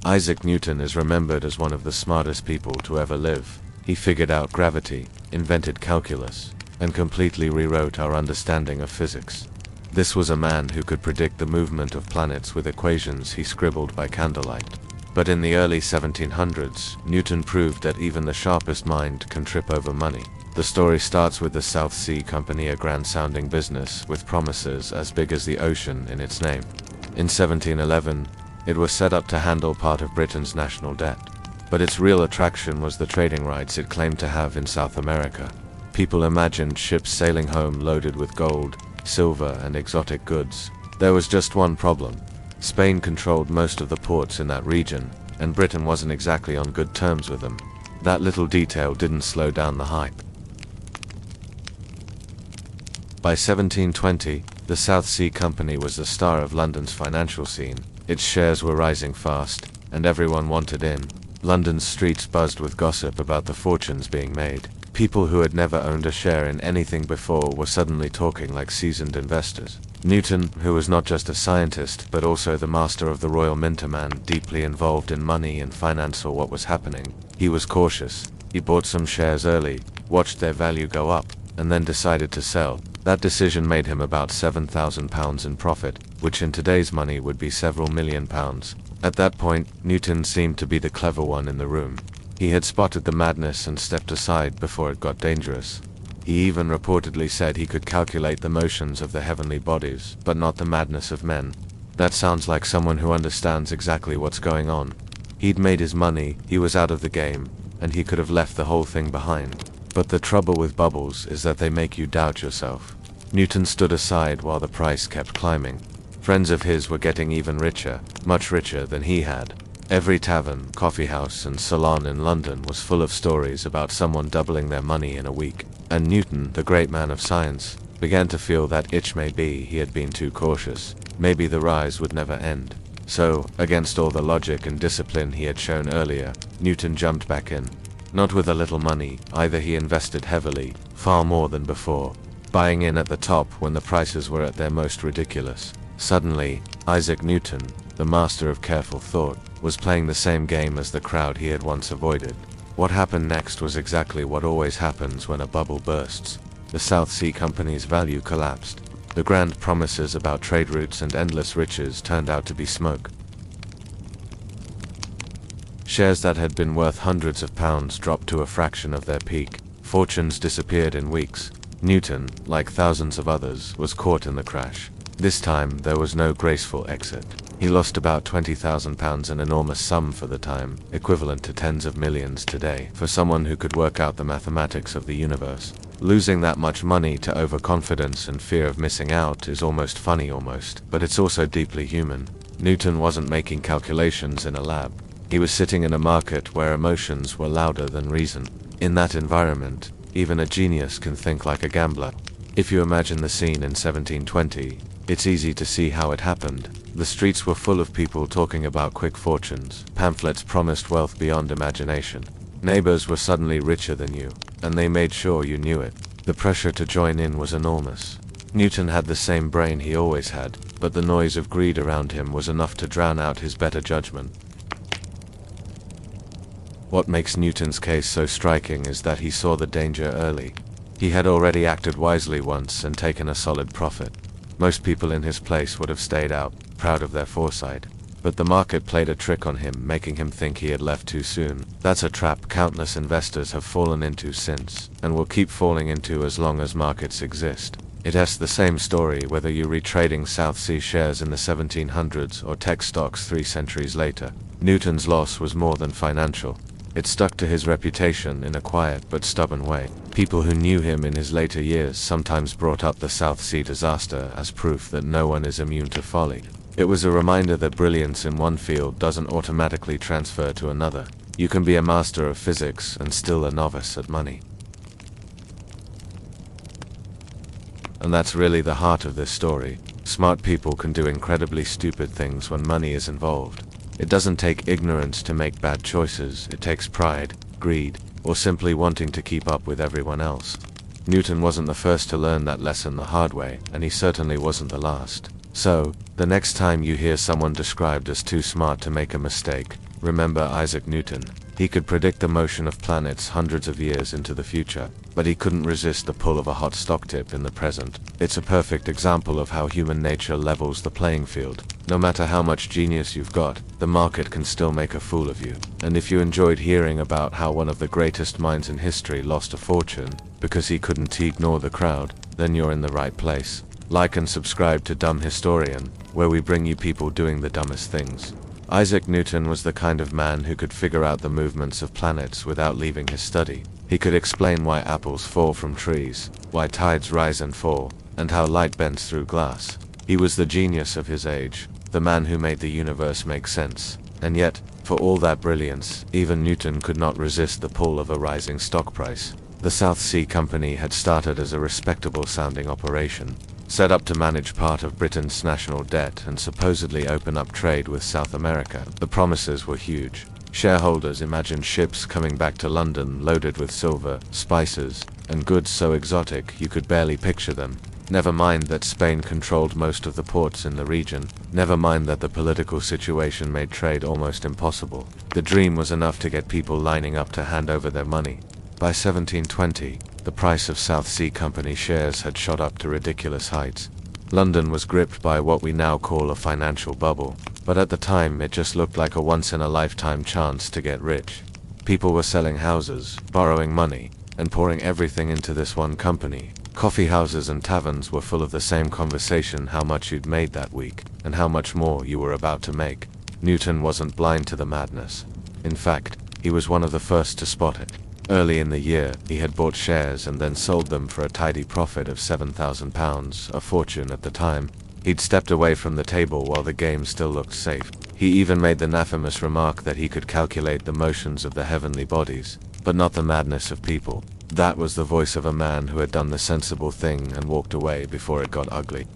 Isaac Newton is remembered as one of the smartest people to ever live. He figured out gravity, invented calculus, and completely rewrote our understanding of physics. This was a man who could predict the movement of planets with equations he scribbled by candlelight. But in the early 1700s, Newton proved that even the sharpest mind can trip over money. The story starts with the South Sea Company, a grand-sounding business with promises as big as the ocean in its name. In 1711, it was set up to handle part of Britain's national debt. But its real attraction was the trading rights it claimed to have in South America. People imagined ships sailing home loaded with gold, silver, and exotic goods. There was just one problem. Spain controlled most of the ports in that region, and Britain wasn't exactly on good terms with them. That little detail didn't slow down the hype. By 1720, the South Sea Company was the star of London's financial scene. Its shares were rising fast, and everyone wanted in. London's streets buzzed with gossip about the fortunes being made. People who had never owned a share in anything before were suddenly talking like seasoned investors. Newton, who was not just a scientist but also the master of the Royal Mint, a man deeply involved in money and finance or what was happening, he was cautious. He bought some shares early, watched their value go up, and then decided to sell. That decision made him about £7,000 in profit, which in today's money would be several £1,000,000. At that point, Newton seemed to be the clever one in the room. He had spotted the madness and stepped aside before it got dangerous. He even reportedly said he could calculate the motions of the heavenly bodies, but not the madness of men. That sounds like someone who understands exactly what's going on. He'd made his money, he was out of the game, and he could have left the whole thing behind. But the trouble with bubbles is that they make you doubt yourself. Newton stood aside while the price kept climbing. Friends of his were getting even richer, much richer than he had. Every tavern, coffeehouse, and salon in London was full of stories about someone doubling their money in a week. And Newton, the great man of science, began to feel that itch. Maybe he had been too cautious. Maybe the rise would never end. So, against all the logic and discipline he had shown earlier, Newton jumped back in. Not with a little money, either. He invested heavily, far more than before, buying in at the top when the prices were at their most ridiculous. Suddenly, Isaac Newton, the master of careful thought, was playing the same game as the crowd he had once avoided. What happened next was exactly what always happens when a bubble bursts. The South Sea Company's value collapsed. The grand promises about trade routes and endless riches turned out to be smoke. Shares that had been worth hundreds of pounds dropped to a fraction of their peak. Fortunes disappeared in weeks. Newton, like thousands of others, was caught in the crash. This time, there was no graceful exit. He lost about £20,000, an enormous sum for the time, equivalent to tens of millions today, for someone who could work out the mathematics of the universe. Losing that much money to overconfidence and fear of missing out is almost funny but it's also deeply human. Newton wasn't making calculations in a lab. He was sitting in a market where emotions were louder than reason. In that environment, even a genius can think like a gambler. If you imagine the scene in 1720, it's easy to see how it happened. The streets were full of people talking about quick fortunes. Pamphlets promised wealth beyond imagination. Neighbors were suddenly richer than you, and they made sure you knew it. The pressure to join in was enormous. Newton had the same brain he always had, but the noise of greed around him was enough to drown out his better judgment. What makes Newton's case so striking is that he saw the danger early. He had already acted wisely once and taken a solid profit. Most people in his place would have stayed out, proud of their foresight. But the market played a trick on him, making him think he had left too soon. That's a trap countless investors have fallen into since, and will keep falling into as long as markets exist. It's the same story whether you read trading South Sea shares in the 1700s or tech stocks 3 centuries later. Newton's loss was more than financial. It stuck to his reputation in a quiet but stubborn way. People who knew him in his later years sometimes brought up the South Sea disaster as proof that no one is immune to folly. It was a reminder that brilliance in one field doesn't automatically transfer to another. You can be a master of physics and still a novice at money. And that's really the heart of this story. Smart people can do incredibly stupid things when money is involved. It doesn't take ignorance to make bad choices. It takes pride, greed, or simply wanting to keep up with everyone else. Newton wasn't the first to learn that lesson the hard way, and he certainly wasn't the last. So, the next time you hear someone described as too smart to make a mistake, Remember Isaac Newton? He could predict the motion of planets hundreds of years into the future, but he couldn't resist the pull of a hot stock tip in the present. It's a perfect example of how human nature levels the playing field. No matter how much genius you've got, the market can still make a fool of you. And if you enjoyed hearing about how one of the greatest minds in history lost a fortune because he couldn't ignore the crowd, then you're in the right place. Like and subscribe to Dumb Historian, where we bring you people doing the dumbest things. Isaac Newton was the kind of man who could figure out the movements of planets without leaving his study. He could explain why apples fall from trees, why tides rise and fall, and how light bends through glass. He was the genius of his age, the man who made the universe make sense. And yet, for all that brilliance, even Newton could not resist the pull of a rising stock price. The South Sea Company had started as a respectable-sounding operation, set up to manage part of Britain's national debt and supposedly open up trade with South America. The promises were huge. Shareholders imagined ships coming back to London loaded with silver, spices, and goods so exotic you could barely picture them. Never mind that Spain controlled most of the ports in the region. Never mind that the political situation made trade almost impossible. The dream was enough to get people lining up to hand over their money. By 1720, the price of South Sea Company shares had shot up to ridiculous heights. London was gripped by what we now call a financial bubble, but at the time it just looked like a once-in-a-lifetime chance to get rich. People were selling houses, borrowing money, and pouring everything into this one company. Coffee houses and taverns were full of the same conversation: how much you'd made that week, and how much more you were about to make. Newton wasn't blind to the madness. In fact, he was one of the first to spot it. Early in the year, he had bought shares and then sold them for a tidy profit of £7,000, a fortune at the time. He'd stepped away from the table while the game still looked safe. He even made the infamous remark that he could calculate the motions of the heavenly bodies, but not the madness of people. That was the voice of a man who had done the sensible thing and walked away before it got ugly.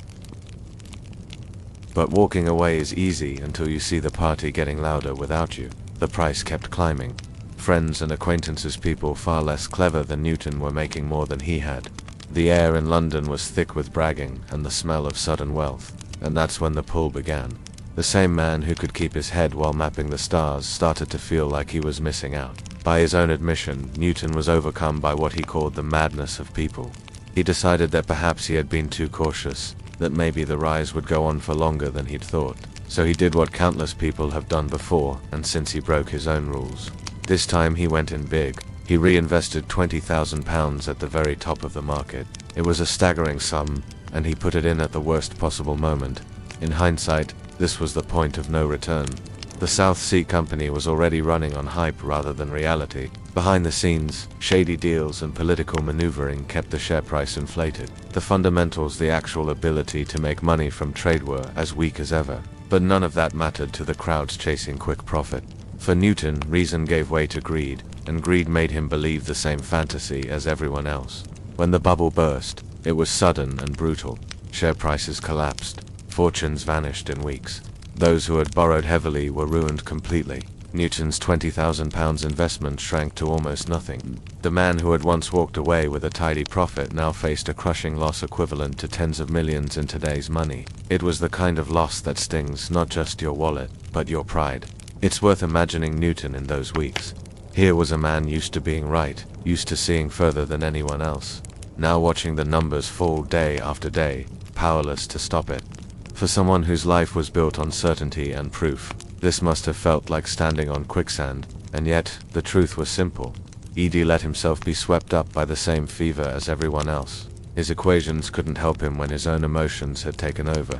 But walking away is easy until you see the party getting louder without you. The price kept climbing. Friends and acquaintances, people far less clever than Newton, were making more than he had. The air in London was thick with bragging and the smell of sudden wealth, and that's when the pull began. The same man who could keep his head while mapping the stars started to feel like he was missing out. By his own admission, Newton was overcome by what he called the madness of people. He decided that perhaps he had been too cautious, that maybe the rise would go on for longer than he'd thought. So he did what countless people have done before, and since he broke his own rules. This time he went in big. He reinvested £20,000 at the very top of the market. It was a staggering sum, and he put it in at the worst possible moment. In hindsight, this was the point of no return. The South Sea Company was already running on hype rather than reality. Behind the scenes, shady deals and political maneuvering kept the share price inflated. The fundamentals, the actual ability to make money from trade, were as weak as ever. But none of that mattered to the crowds chasing quick profit. For Newton, reason gave way to greed, and greed made him believe the same fantasy as everyone else. When the bubble burst, it was sudden and brutal. Share prices collapsed. Fortunes vanished in weeks. Those who had borrowed heavily were ruined completely. Newton's £20,000 investment shrank to almost nothing. The man who had once walked away with a tidy profit now faced a crushing loss equivalent to tens of millions in today's money. It was the kind of loss that stings not just your wallet, but your pride. It's worth imagining Newton in those weeks. Here was a man used to being right, used to seeing further than anyone else, now watching the numbers fall day after day, powerless to stop it. For someone whose life was built on certainty and proof, this must have felt like standing on quicksand, and yet, the truth was simple. Edie let himself be swept up by the same fever as everyone else. His equations couldn't help him when his own emotions had taken over.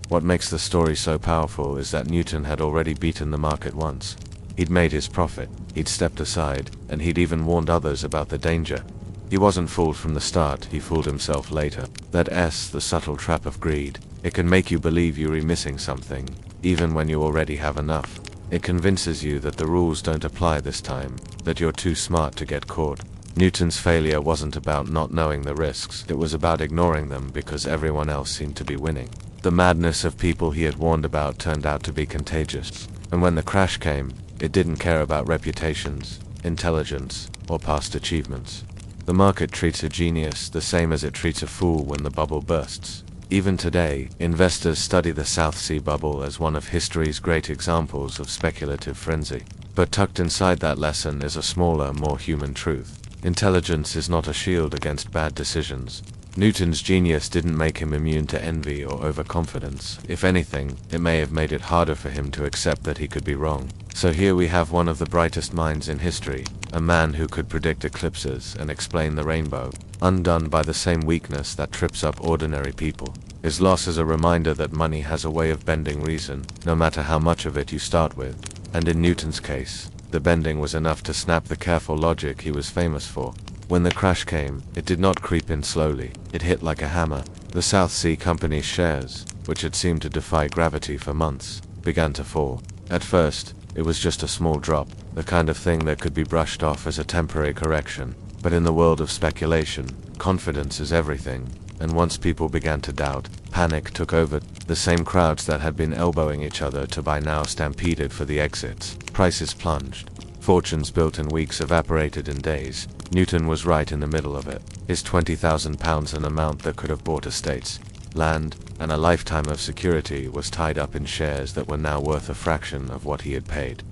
What makes the story so powerful is that Newton had already beaten the market once. He'd made his profit, he'd stepped aside, and he'd even warned others about the danger. He wasn't fooled from the start, he fooled himself later. The subtle trap of greed. It can make you believe you're missing something, even when you already have enough. It convinces you that the rules don't apply this time, that you're too smart to get caught. Newton's failure wasn't about not knowing the risks, it was about ignoring them because everyone else seemed to be winning. The madness of people he had warned about turned out to be contagious, and when the crash came, it didn't care about reputations, intelligence, or past achievements. The market treats a genius the same as it treats a fool when the bubble bursts. Even today, investors study the South Sea bubble as one of history's great examples of speculative frenzy. But tucked inside that lesson is a smaller, more human truth. Intelligence is not a shield against bad decisions. Newton's genius didn't make him immune to envy or overconfidence. If anything, it may have made it harder for him to accept that he could be wrong. So here we have one of the brightest minds in history, a man who could predict eclipses and explain the rainbow, undone by the same weakness that trips up ordinary people. His loss is a reminder that money has a way of bending reason, no matter how much of it you start with. And in Newton's case, the bending was enough to snap the careful logic he was famous for. When the crash came, it did not creep in slowly, it hit like a hammer. The South Sea Company's shares, which had seemed to defy gravity for months, began to fall. At first, it was just a small drop, the kind of thing that could be brushed off as a temporary correction. But in the world of speculation, confidence is everything, and once people began to doubt, panic took over. The same crowds that had been elbowing each other to buy now stampeded for the exits. Prices plunged. Fortunes built in weeks evaporated in days. Newton was right in the middle of it. His £20,000, an amount that could have bought estates, land, and a lifetime of security, was tied up in shares that were now worth a fraction of what he had paid.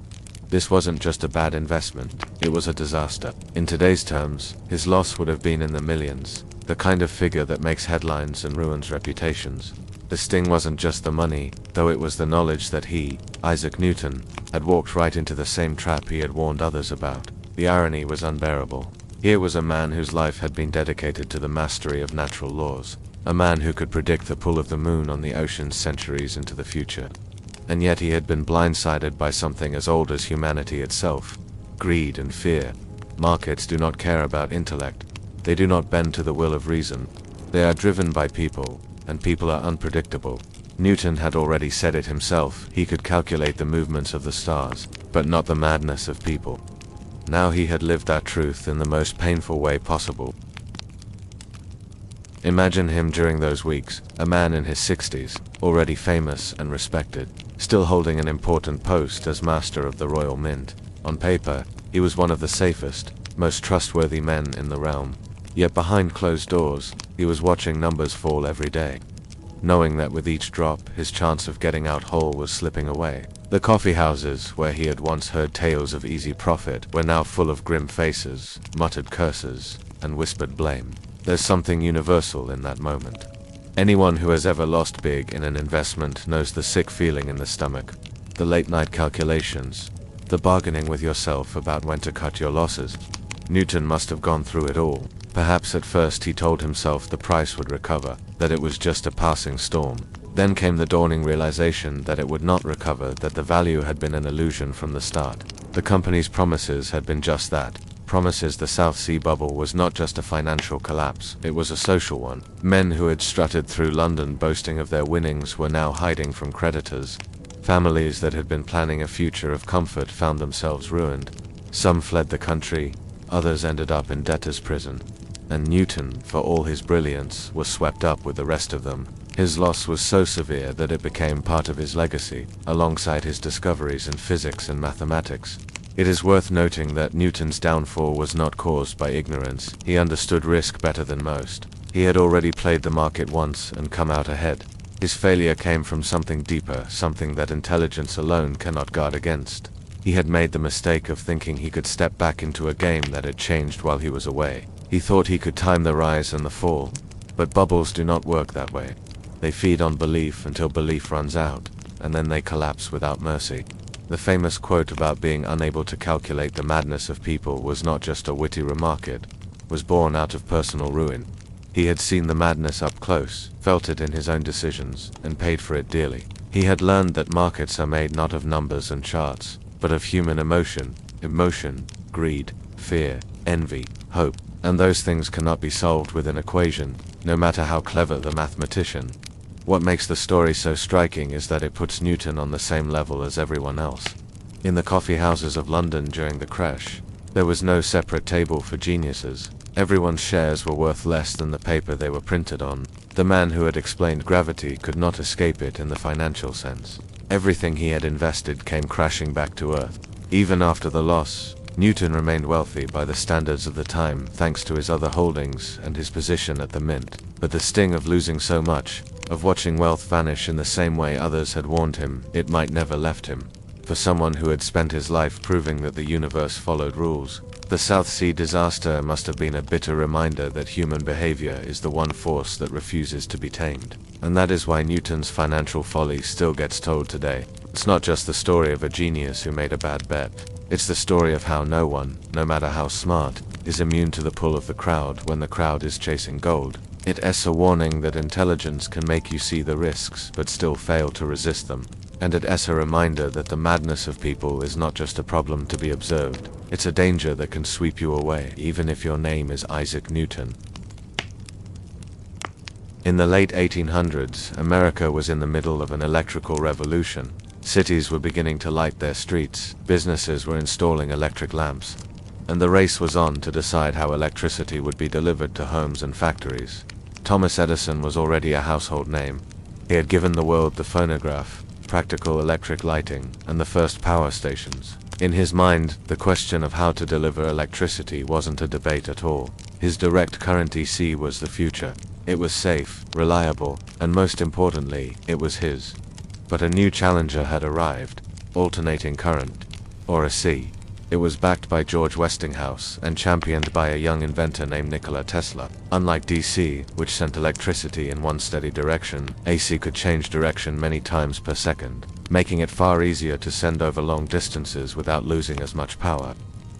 This wasn't just a bad investment, it was a disaster. In today's terms, his loss would have been in the millions, the kind of figure that makes headlines and ruins reputations. The sting wasn't just the money, though it was the knowledge that he, Isaac Newton, had walked right into the same trap he had warned others about. The irony was unbearable. Here was a man whose life had been dedicated to the mastery of natural laws, a man who could predict the pull of the moon on the oceans centuries into the future. And yet he had been blindsided by something as old as humanity itself: greed and fear. Markets do not care about intellect. They do not bend to the will of reason. They are driven by people, and people are unpredictable. Newton had already said it himself: he could calculate the movements of the stars, but not the madness of people. Now he had lived that truth in the most painful way possible. Imagine him during those weeks, a man in his 60s, already famous and respected, still holding an important post as Master of the Royal Mint. On paper, he was one of the safest, most trustworthy men in the realm. Yet behind closed doors, he was watching numbers fall every day, knowing that with each drop, his chance of getting out whole was slipping away. The coffee houses, where he had once heard tales of easy profit, were now full of grim faces, muttered curses, and whispered blame. There's something universal in that moment. Anyone who has ever lost big in an investment knows the sick feeling in the stomach, the late-night calculations, the bargaining with yourself about when to cut your losses. Newton must have gone through it all. Perhaps at first he told himself the price would recover, that it was just a passing storm. Then came the dawning realization that it would not recover, that the value had been an illusion from the start. The company's promises had been just that. Promises. The South Sea bubble was not just a financial collapse, it was a social one. Men who had strutted through London boasting of their winnings were now hiding from creditors. Families that had been planning a future of comfort found themselves ruined. Some fled the country, others ended up in debtor's prison. And Newton, for all his brilliance, was swept up with the rest of them. His loss was so severe that it became part of his legacy, alongside his discoveries in physics and mathematics. It is worth noting that Newton's downfall was not caused by ignorance. He understood risk better than most. He had already played the market once and come out ahead. His failure came from something deeper, something that intelligence alone cannot guard against. He had made the mistake of thinking he could step back into a game that had changed while he was away. He thought he could time the rise and the fall. But bubbles do not work that way. They feed on belief until belief runs out, and then they collapse without mercy. The famous quote about being unable to calculate the madness of people was not just a witty remark, it was born out of personal ruin. He had seen the madness up close, felt it in his own decisions, and paid for it dearly. He had learned that markets are made not of numbers and charts, but of human emotion, greed, fear, envy, hope. And those things cannot be solved with an equation, no matter how clever the mathematician. What makes the story so striking is that it puts Newton on the same level as everyone else. In the coffee houses of London during the crash, there was no separate table for geniuses. Everyone's shares were worth less than the paper they were printed on. The man who had explained gravity could not escape it in the financial sense. Everything he had invested came crashing back to earth. Even after the loss, Newton remained wealthy by the standards of the time thanks to his other holdings and his position at the mint. But the sting of losing so much of watching wealth vanish in the same way others had warned him it might never left him. For someone who had spent his life proving that the universe followed rules, the South Sea disaster must have been a bitter reminder that human behavior is the one force that refuses to be tamed. And that is why Newton's financial folly still gets told today. It's not just the story of a genius who made a bad bet. It's the story of how no one, no matter how smart, is immune to the pull of the crowd when the crowd is chasing gold. It's a warning that intelligence can make you see the risks but still fail to resist them. And it's a reminder that the madness of people is not just a problem to be observed. It's a danger that can sweep you away, even if your name is Isaac Newton. In the late 1800s, America was in the middle of an electrical revolution. Cities were beginning to light their streets, businesses were installing electric lamps, and the race was on to decide how electricity would be delivered to homes and factories. Thomas Edison was already a household name. He had given the world the phonograph, practical electric lighting, and the first power stations. In his mind, the question of how to deliver electricity wasn't a debate at all. His direct current DC was the future. It was safe, reliable, and most importantly, it was his. But a new challenger had arrived: alternating current, or AC. It was backed by George Westinghouse and championed by a young inventor named Nikola Tesla. Unlike DC, which sent electricity in one steady direction, AC could change direction many times per second, making it far easier to send over long distances without losing as much power.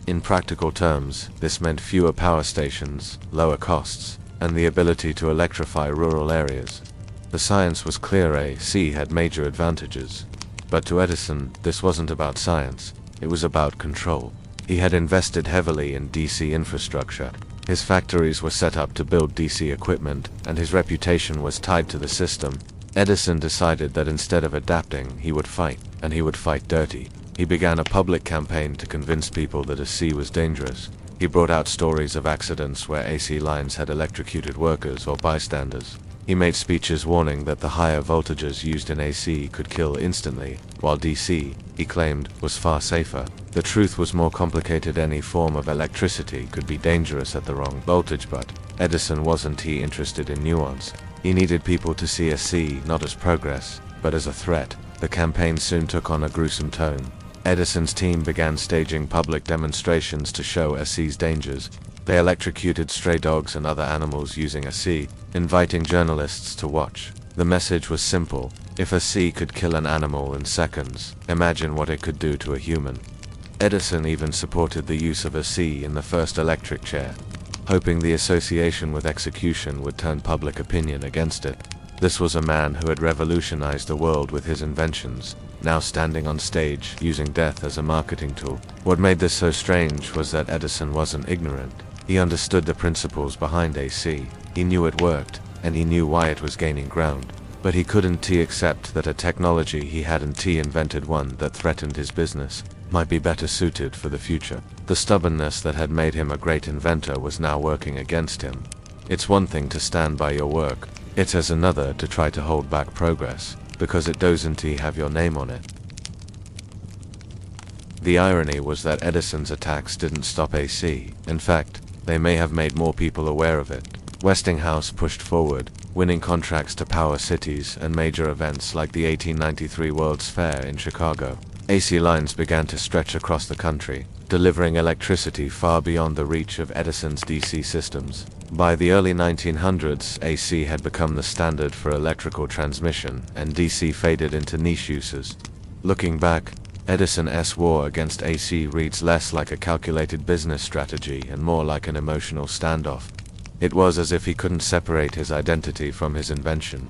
In practical terms, this meant fewer power stations, lower costs, and the ability to electrify rural areas. The science was clear: AC had major advantages. But to Edison, this wasn't about science. It was about control. He had invested heavily in DC infrastructure. His factories were set up to build DC equipment, and his reputation was tied to the system. Edison decided that instead of adapting, he would fight, and he would fight dirty. He began a public campaign to convince people that AC was dangerous. He brought out stories of accidents where AC lines had electrocuted workers or bystanders. He made speeches warning that the higher voltages used in AC could kill instantly, while DC, he claimed, was far safer. The truth was more complicated. Any form of electricity could be dangerous at the wrong voltage, but Edison wasn't interested in nuance. He needed people to see AC not as progress, but as a threat. The campaign soon took on a gruesome tone. Edison's team began staging public demonstrations to show AC's dangers. They electrocuted stray dogs and other animals using AC, inviting journalists to watch. The message was simple: if AC could kill an animal in seconds, imagine what it could do to a human. Edison even supported the use of AC in the first electric chair, hoping the association with execution would turn public opinion against it. This was a man who had revolutionized the world with his inventions, now standing on stage using death as a marketing tool. What made this so strange was that Edison wasn't ignorant. He understood the principles behind AC, he knew it worked, and he knew why it was gaining ground. But he couldn't accept that a technology he hadn't invented, one that threatened his business, might be better suited for the future. The stubbornness that had made him a great inventor was now working against him. It's one thing to stand by your work, it's as another to try to hold back progress, because it doesn't have your name on it. The irony was that Edison's attacks didn't stop AC. In fact, they may have made more people aware of it. Westinghouse pushed forward, winning contracts to power cities and major events like the 1893 World's Fair in Chicago. AC lines began to stretch across the country, delivering electricity far beyond the reach of Edison's DC systems. By the early 1900s, AC had become the standard for electrical transmission, and DC faded into niche uses. Looking back, Edison's war against AC reads less like a calculated business strategy and more like an emotional standoff. It was as if he couldn't separate his identity from his invention.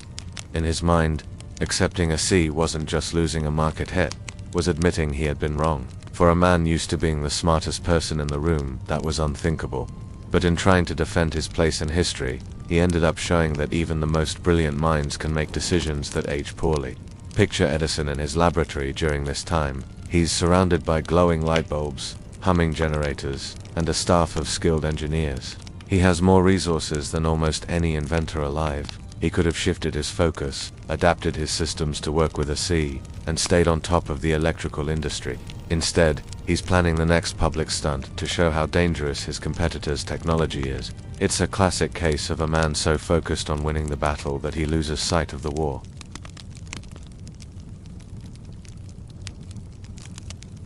In his mind, accepting AC wasn't just losing a market hit, was admitting he had been wrong. For a man used to being the smartest person in the room, that was unthinkable. But in trying to defend his place in history, he ended up showing that even the most brilliant minds can make decisions that age poorly. Picture Edison in his laboratory during this time. He's surrounded by glowing light bulbs, humming generators, and a staff of skilled engineers. He has more resources than almost any inventor alive. He could have shifted his focus, adapted his systems to work with AC, and stayed on top of the electrical industry. Instead, he's planning the next public stunt to show how dangerous his competitor's technology is. It's a classic case of a man so focused on winning the battle that he loses sight of the war.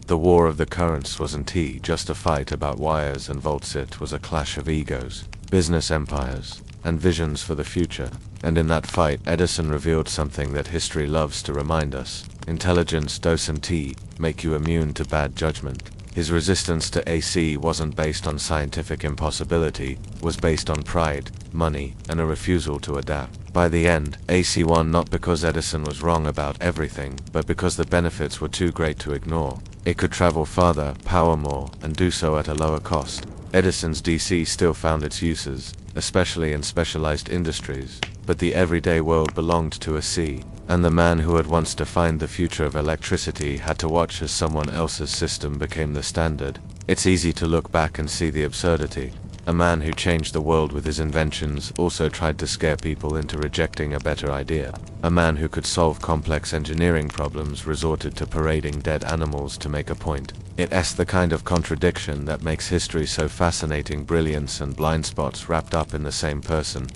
The War of the Currents wasn't just a fight about wires and volts. It was a clash of egos, business empires, and visions for the future. And in that fight, Edison revealed something that history loves to remind us. Intelligence doesn't make you immune to bad judgment. His resistance to AC wasn't based on scientific impossibility, was based on pride, money, and a refusal to adapt. By the end, AC won not because Edison was wrong about everything, but because the benefits were too great to ignore. It could travel farther, power more, and do so at a lower cost. Edison's DC still found its uses, especially in specialized industries, but the everyday world belonged to a C, and the man who had once defined the future of electricity had to watch as someone else's system became the standard. It's easy to look back and see the absurdity. A man who changed the world with his inventions also tried to scare people into rejecting a better idea. A man who could solve complex engineering problems resorted to parading dead animals to make a point. It's the kind of contradiction that makes history so fascinating, brilliance and blind spots wrapped up in the same person.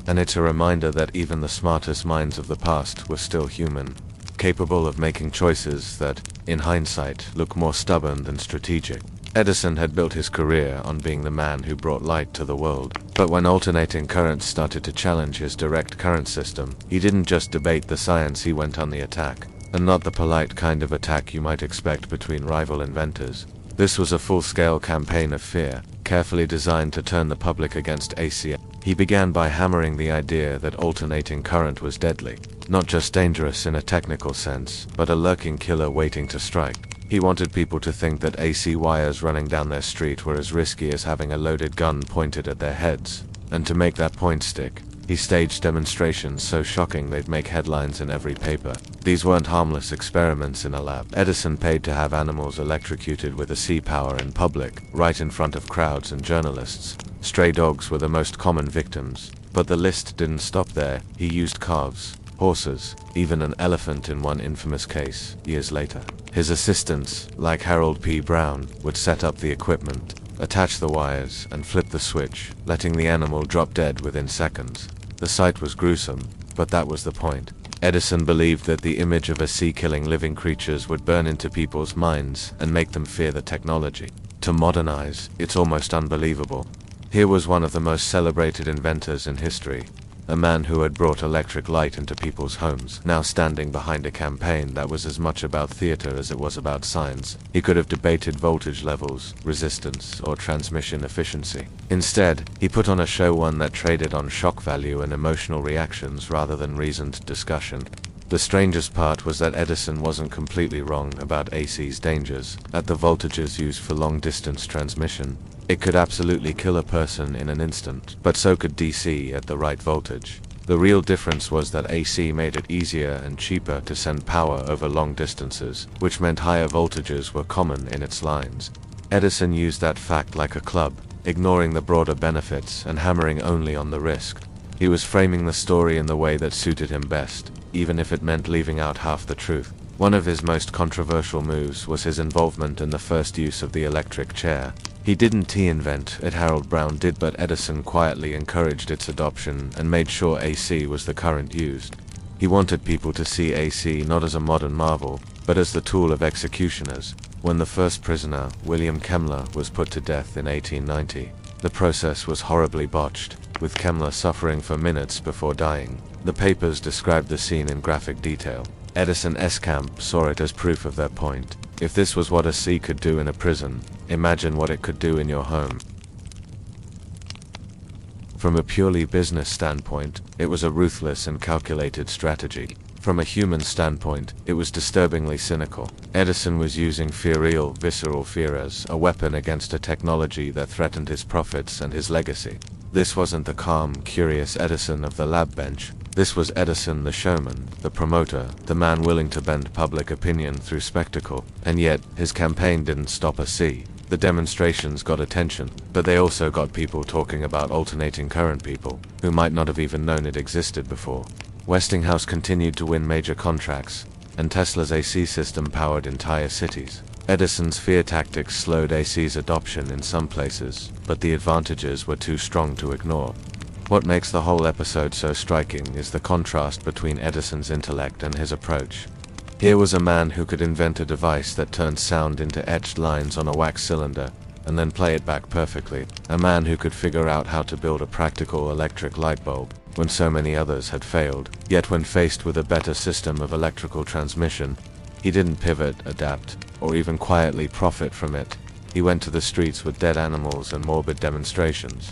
And it's a reminder that even the smartest minds of the past were still human, capable of making choices that, in hindsight, look more stubborn than strategic. Edison had built his career on being the man who brought light to the world. But when alternating currents started to challenge his direct current system, he didn't just debate the science, he went on the attack. And not the polite kind of attack you might expect between rival inventors. This was a full-scale campaign of fear, carefully designed to turn the public against AC. He began by hammering the idea that alternating current was deadly. Not just dangerous in a technical sense, but a lurking killer waiting to strike. He wanted people to think that AC wires running down their street were as risky as having a loaded gun pointed at their heads. And to make that point stick, he staged demonstrations so shocking they'd make headlines in every paper. These weren't harmless experiments in a lab. Edison paid to have animals electrocuted with a C power in public, right in front of crowds and journalists. Stray dogs were the most common victims. But the list didn't stop there. He used calves, horses, even an elephant in one infamous case, years later. His assistants, like Harold P. Brown, would set up the equipment, attach the wires, and flip the switch, letting the animal drop dead within seconds. The sight was gruesome, but that was the point. Edison believed that the image of a sea killing living creatures would burn into people's minds and make them fear the technology. To modernize, it's almost unbelievable. Here was one of the most celebrated inventors in history, a man who had brought electric light into people's homes, now standing behind a campaign that was as much about theater as it was about science. He could have debated voltage levels, resistance, or transmission efficiency. Instead, he put on a show, one that traded on shock value and emotional reactions rather than reasoned discussion. The strangest part was that Edison wasn't completely wrong about AC's dangers. At the voltages used for long-distance transmission, it could absolutely kill a person in an instant, but so could DC at the right voltage. The real difference was that AC made it easier and cheaper to send power over long distances, which meant higher voltages were common in its lines. Edison used that fact like a club, ignoring the broader benefits and hammering only on the risk. He was framing the story in the way that suited him best, even if it meant leaving out half the truth. One of his most controversial moves was his involvement in the first use of the electric chair. He didn't invent it, Harold Brown did, but Edison quietly encouraged its adoption and made sure AC was the current used. He wanted people to see AC not as a modern marvel, but as the tool of executioners. When the first prisoner, William Kemmler, was put to death in 1890, the process was horribly botched, with Kemmler suffering for minutes before dying. The papers described the scene in graphic detail. Edison's camp saw it as proof of their point. If this was what a C could do in a prison, imagine what it could do in your home. From a purely business standpoint, it was a ruthless and calculated strategy. From a human standpoint, it was disturbingly cynical. Edison was using fear, visceral fear, as a weapon against a technology that threatened his profits and his legacy. This wasn't the calm, curious Edison of the lab bench. This was Edison the showman, the promoter, the man willing to bend public opinion through spectacle. And yet, his campaign didn't stop a C. The demonstrations got attention, but they also got people talking about alternating current, people who might not have even known it existed before. Westinghouse continued to win major contracts, and Tesla's AC system powered entire cities. Edison's fear tactics slowed AC's adoption in some places, but the advantages were too strong to ignore. What makes the whole episode so striking is the contrast between Edison's intellect and his approach. Here was a man who could invent a device that turned sound into etched lines on a wax cylinder, and then play it back perfectly. A man who could figure out how to build a practical electric light bulb, when so many others had failed. Yet when faced with a better system of electrical transmission, he didn't pivot, adapt, or even quietly profit from it. He went to the streets with dead animals and morbid demonstrations.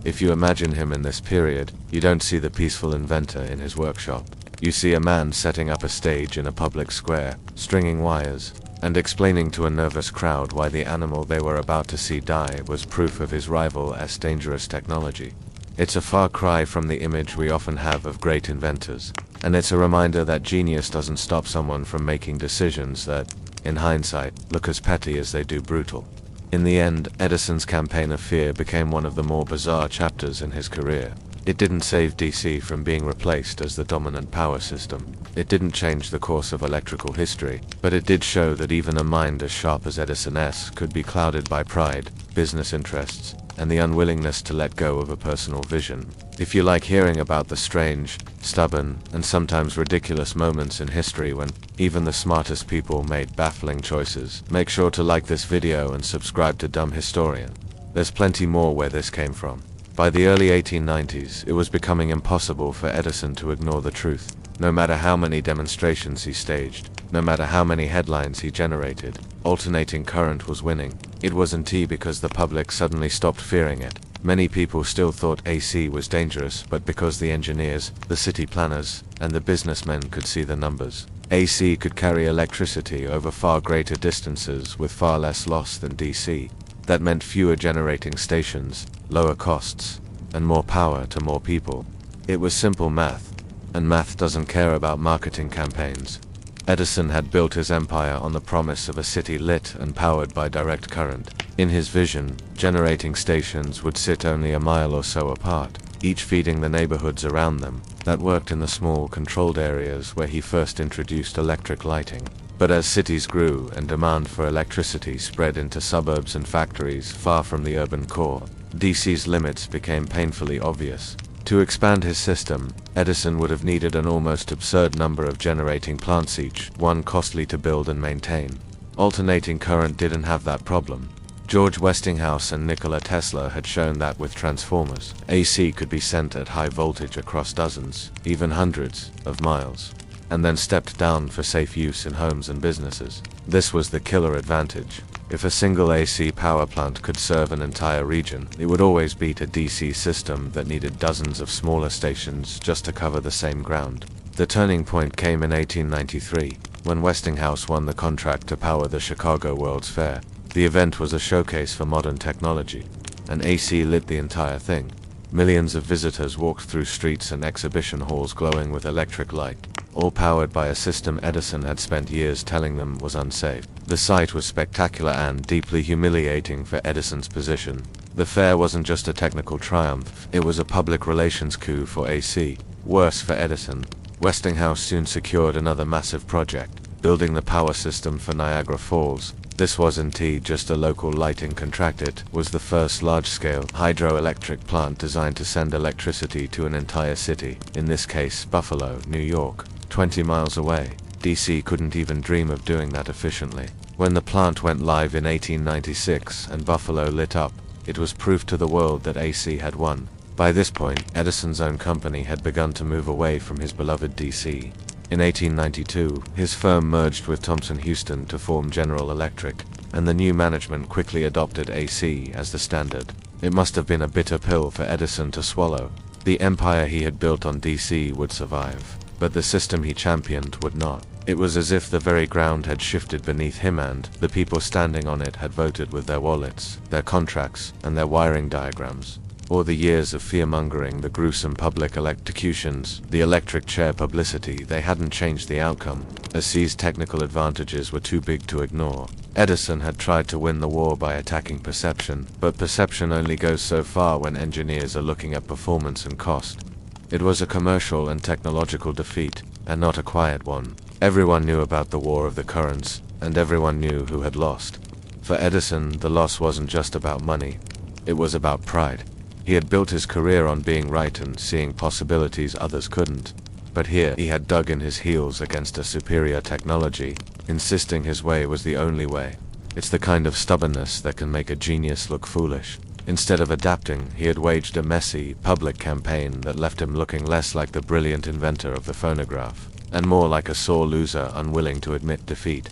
If you imagine him in this period, you don't see the peaceful inventor in his workshop. You see a man setting up a stage in a public square, stringing wires, and explaining to a nervous crowd why the animal they were about to see die was proof of his rival's dangerous technology. It's a far cry from the image we often have of great inventors, and it's a reminder that genius doesn't stop someone from making decisions that, in hindsight, look as petty as they do brutal. In the end, Edison's campaign of fear became one of the more bizarre chapters in his career. It didn't save DC from being replaced as the dominant power system. It didn't change the course of electrical history, but it did show that even a mind as sharp as Edison's could be clouded by pride, business interests, and the unwillingness to let go of a personal vision. If you like hearing about the strange, stubborn, and sometimes ridiculous moments in history when even the smartest people made baffling choices, make sure to like this video and subscribe to Dumb Historian. There's plenty more where this came from. By the early 1890s, it was becoming impossible for Edison to ignore the truth. No matter how many demonstrations he staged, no matter how many headlines he generated, alternating current was winning. It wasn't because the public suddenly stopped fearing it. Many people still thought AC was dangerous, but because the engineers, the city planners, and the businessmen could see the numbers. AC could carry electricity over far greater distances with far less loss than DC. That meant fewer generating stations, lower costs, and more power to more people. It was simple math, and math doesn't care about marketing campaigns. Edison had built his empire on the promise of a city lit and powered by direct current. In his vision, generating stations would sit only a mile or so apart, each feeding the neighborhoods around them. That worked in the small, controlled areas where he first introduced electric lighting. But as cities grew and demand for electricity spread into suburbs and factories far from the urban core, DC's limits became painfully obvious. To expand his system, Edison would have needed an almost absurd number of generating plants, each one costly to build and maintain. Alternating current didn't have that problem. George Westinghouse and Nikola Tesla had shown that with transformers, AC could be sent at high voltage across dozens, even hundreds, of miles, and then stepped down for safe use in homes and businesses. This was the killer advantage. If a single AC power plant could serve an entire region, it would always beat a DC system that needed dozens of smaller stations just to cover the same ground. The turning point came in 1893, when Westinghouse won the contract to power the Chicago World's Fair. The event was a showcase for modern technology, and AC lit the entire thing. Millions of visitors walked through streets and exhibition halls glowing with electric light, all powered by a system Edison had spent years telling them was unsafe. The sight was spectacular and deeply humiliating for Edison's position. The fair wasn't just a technical triumph, it was a public relations coup for AC. Worse for Edison, Westinghouse soon secured another massive project, building the power system for Niagara Falls. This wasn't just a local lighting contract, it was the first large-scale hydroelectric plant designed to send electricity to an entire city, in this case Buffalo, New York, 20 miles away. DC couldn't even dream of doing that efficiently. When the plant went live in 1896 and Buffalo lit up, it was proof to the world that AC had won. By this point, Edison's own company had begun to move away from his beloved DC. In 1892, his firm merged with Thomson Houston to form General Electric, and the new management quickly adopted AC as the standard. It must have been a bitter pill for Edison to swallow. The empire he had built on DC would survive, but the system he championed would not. It was as if the very ground had shifted beneath him and the people standing on it had voted with their wallets, their contracts, and their wiring diagrams. Or the years of fear-mongering, the gruesome public electrocutions, the electric chair publicity, they hadn't changed the outcome. AC's technical advantages were too big to ignore. Edison had tried to win the war by attacking perception, but perception only goes so far when engineers are looking at performance and cost. It was a commercial and technological defeat, and not a quiet one. Everyone knew about the War of the Currents, and everyone knew who had lost. For Edison, the loss wasn't just about money. It was about pride. He had built his career on being right and seeing possibilities others couldn't. But here he had dug in his heels against a superior technology, insisting his way was the only way. It's the kind of stubbornness that can make a genius look foolish. Instead of adapting, he had waged a messy, public campaign that left him looking less like the brilliant inventor of the phonograph, and more like a sore loser unwilling to admit defeat.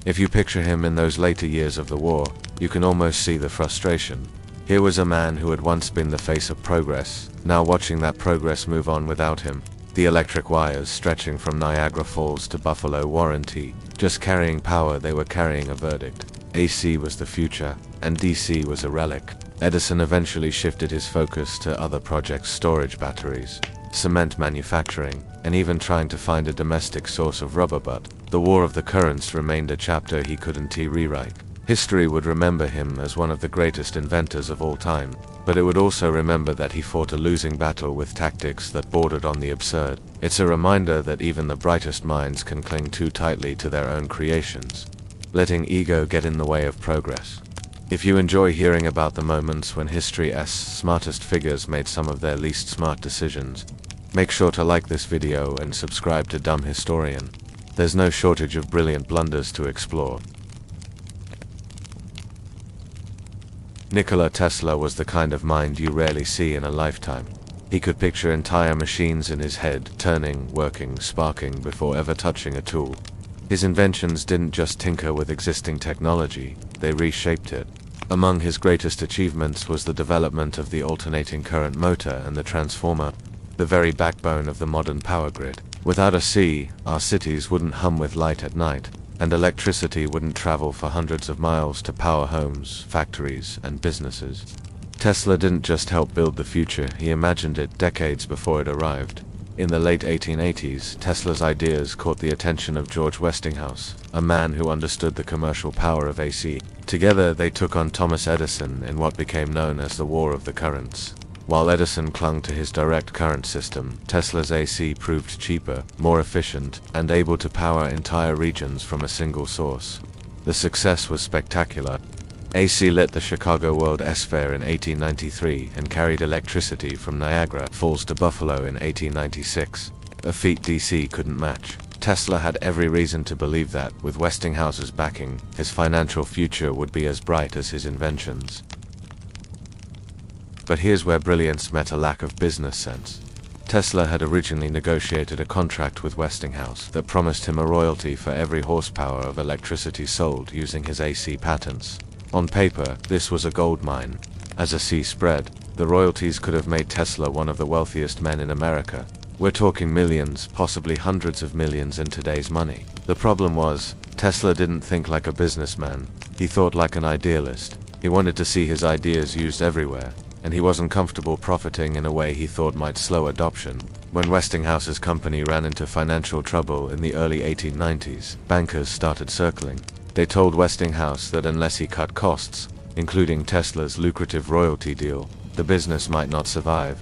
If you picture him in those later years of the war, you can almost see the frustration. Here was a man who had once been the face of progress, now watching that progress move on without him. The electric wires stretching from Niagara Falls to Buffalo weren't just carrying power, they were carrying a verdict. AC was the future, and DC was a relic. Edison eventually shifted his focus to other projects: storage batteries, cement manufacturing, and even trying to find a domestic source of rubber, but the War of the Currents remained a chapter he couldn't rewrite. History would remember him as one of the greatest inventors of all time, but it would also remember that he fought a losing battle with tactics that bordered on the absurd. It's a reminder that even the brightest minds can cling too tightly to their own creations, letting ego get in the way of progress. If you enjoy hearing about the moments when history's smartest figures made some of their least smart decisions, make sure to like this video and subscribe to Dumb Historian. There's no shortage of brilliant blunders to explore. Nikola Tesla was the kind of mind you rarely see in a lifetime. He could picture entire machines in his head, turning, working, sparking before ever touching a tool. His inventions didn't just tinker with existing technology, they reshaped it. Among his greatest achievements was the development of the alternating current motor and the transformer, the very backbone of the modern power grid. Without a C, our cities wouldn't hum with light at night, and electricity wouldn't travel for hundreds of miles to power homes, factories, and businesses. Tesla didn't just help build the future, he imagined it decades before it arrived. In the late 1880s, Tesla's ideas caught the attention of George Westinghouse, a man who understood the commercial power of AC. Together, they took on Thomas Edison in what became known as the War of the Currents. While Edison clung to his direct current system, Tesla's AC proved cheaper, more efficient, and able to power entire regions from a single source. The success was spectacular. AC lit the Chicago World Fair in 1893 and carried electricity from Niagara Falls to Buffalo in 1896, a feat DC couldn't match. Tesla had every reason to believe that, with Westinghouse's backing, his financial future would be as bright as his inventions. But here's where brilliance met a lack of business sense. Tesla had originally negotiated a contract with Westinghouse that promised him a royalty for every horsepower of electricity sold using his AC patents. On paper, this was a gold mine. As a C spread, the royalties could have made Tesla one of the wealthiest men in America. We're talking millions, possibly hundreds of millions in today's money. The problem was, Tesla didn't think like a businessman. He thought like an idealist. He wanted to see his ideas used everywhere, and he wasn't comfortable profiting in a way he thought might slow adoption. When Westinghouse's company ran into financial trouble in the early 1890s, bankers started circling. They told Westinghouse that unless he cut costs, including Tesla's lucrative royalty deal, the business might not survive.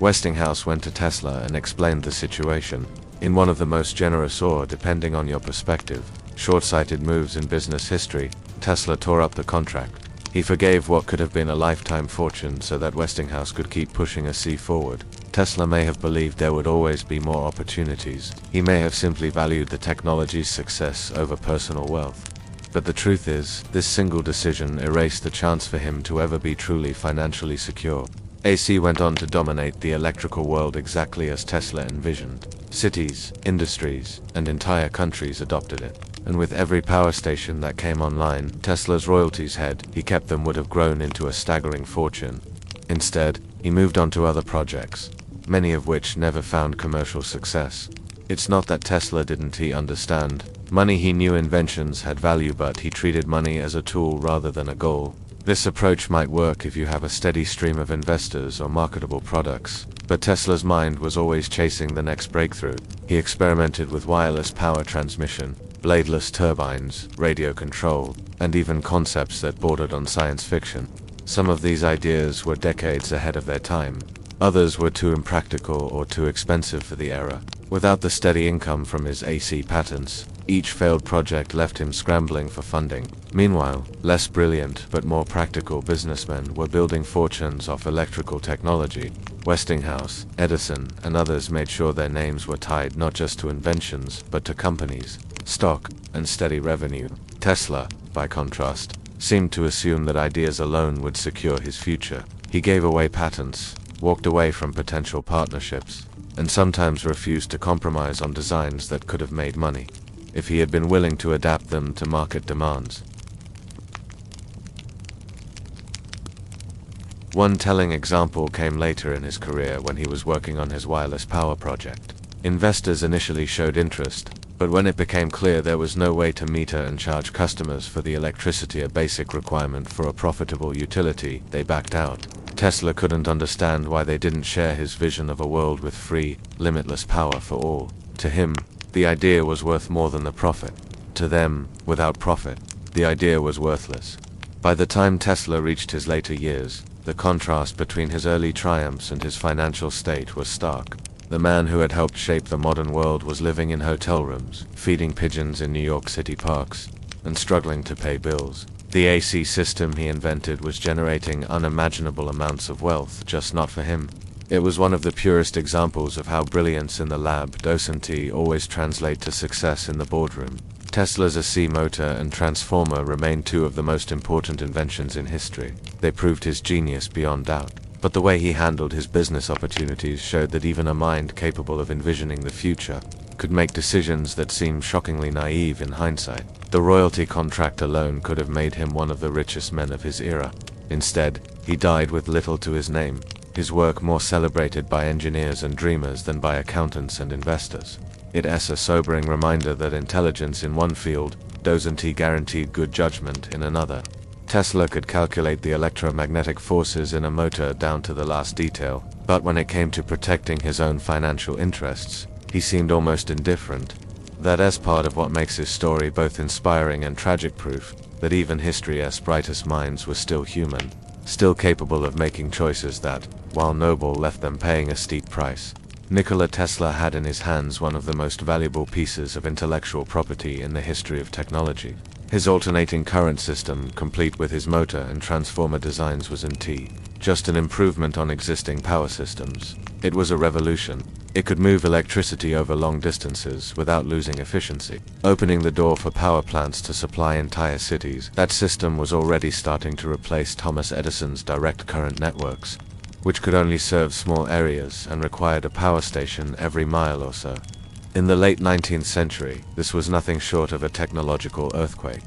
Westinghouse went to Tesla and explained the situation. In one of the most generous or, depending on your perspective, short-sighted moves in business history, Tesla tore up the contract. He forgave what could have been a lifetime fortune so that Westinghouse could keep pushing a C forward. Tesla may have believed there would always be more opportunities. He may have simply valued the technology's success over personal wealth. But the truth is, this single decision erased the chance for him to ever be truly financially secure. AC went on to dominate the electrical world exactly as Tesla envisioned. Cities, industries, and entire countries adopted it. And with every power station that came online, Tesla's royalties he kept them would have grown into a staggering fortune. Instead, he moved on to other projects, many of which never found commercial success. It's not that Tesla didn't understand. Money. He knew inventions had value, but he treated money as a tool rather than a goal. This approach might work if you have a steady stream of investors or marketable products, but Tesla's mind was always chasing the next breakthrough. He experimented with wireless power transmission, bladeless turbines, radio control, and even concepts that bordered on science fiction. Some of these ideas were decades ahead of their time. Others were too impractical or too expensive for the era. Without the steady income from his AC patents, each failed project left him scrambling for funding. Meanwhile, less brilliant but more practical businessmen were building fortunes off electrical technology. Westinghouse, Edison, and others made sure their names were tied not just to inventions, but to companies, stock, and steady revenue. Tesla, by contrast, seemed to assume that ideas alone would secure his future. He gave away patents, walked away from potential partnerships, and sometimes refused to compromise on designs that could have made money, if he had been willing to adapt them to market demands. One telling example came later in his career when he was working on his wireless power project. Investors initially showed interest, but when it became clear there was no way to meter and charge customers for the electricity, a basic requirement for a profitable utility, they backed out. Tesla couldn't understand why they didn't share his vision of a world with free, limitless power for all. To him, the idea was worth more than the profit. To them, without profit, the idea was worthless. By the time Tesla reached his later years, the contrast between his early triumphs and his financial state was stark. The man who had helped shape the modern world was living in hotel rooms, feeding pigeons in New York City parks, and struggling to pay bills. The AC system he invented was generating unimaginable amounts of wealth, just not for him. It was one of the purest examples of how brilliance in the lab, docility, always translate to success in the boardroom. Tesla's AC motor and transformer remain two of the most important inventions in history. They proved his genius beyond doubt. But the way he handled his business opportunities showed that even a mind capable of envisioning the future could make decisions that seem shockingly naive in hindsight. The royalty contract alone could have made him one of the richest men of his era. Instead, he died with little to his name, his work more celebrated by engineers and dreamers than by accountants and investors. It's a sobering reminder that intelligence in one field doesn't guarantee good judgment in another. Tesla could calculate the electromagnetic forces in a motor down to the last detail, but when it came to protecting his own financial interests, he seemed almost indifferent. That is part of what makes his story both inspiring and tragic, proof that even history's brightest minds were still human, still capable of making choices that, while noble, left them paying a steep price. Nikola Tesla had in his hands one of the most valuable pieces of intellectual property in the history of technology. His alternating current system, complete with his motor and transformer designs, was just an improvement on existing power systems. It was a revolution. It could move electricity over long distances without losing efficiency, opening the door for power plants to supply entire cities. That system was already starting to replace Thomas Edison's direct current networks, which could only serve small areas and required a power station every mile or so. In the late 19th century, this was nothing short of a technological earthquake.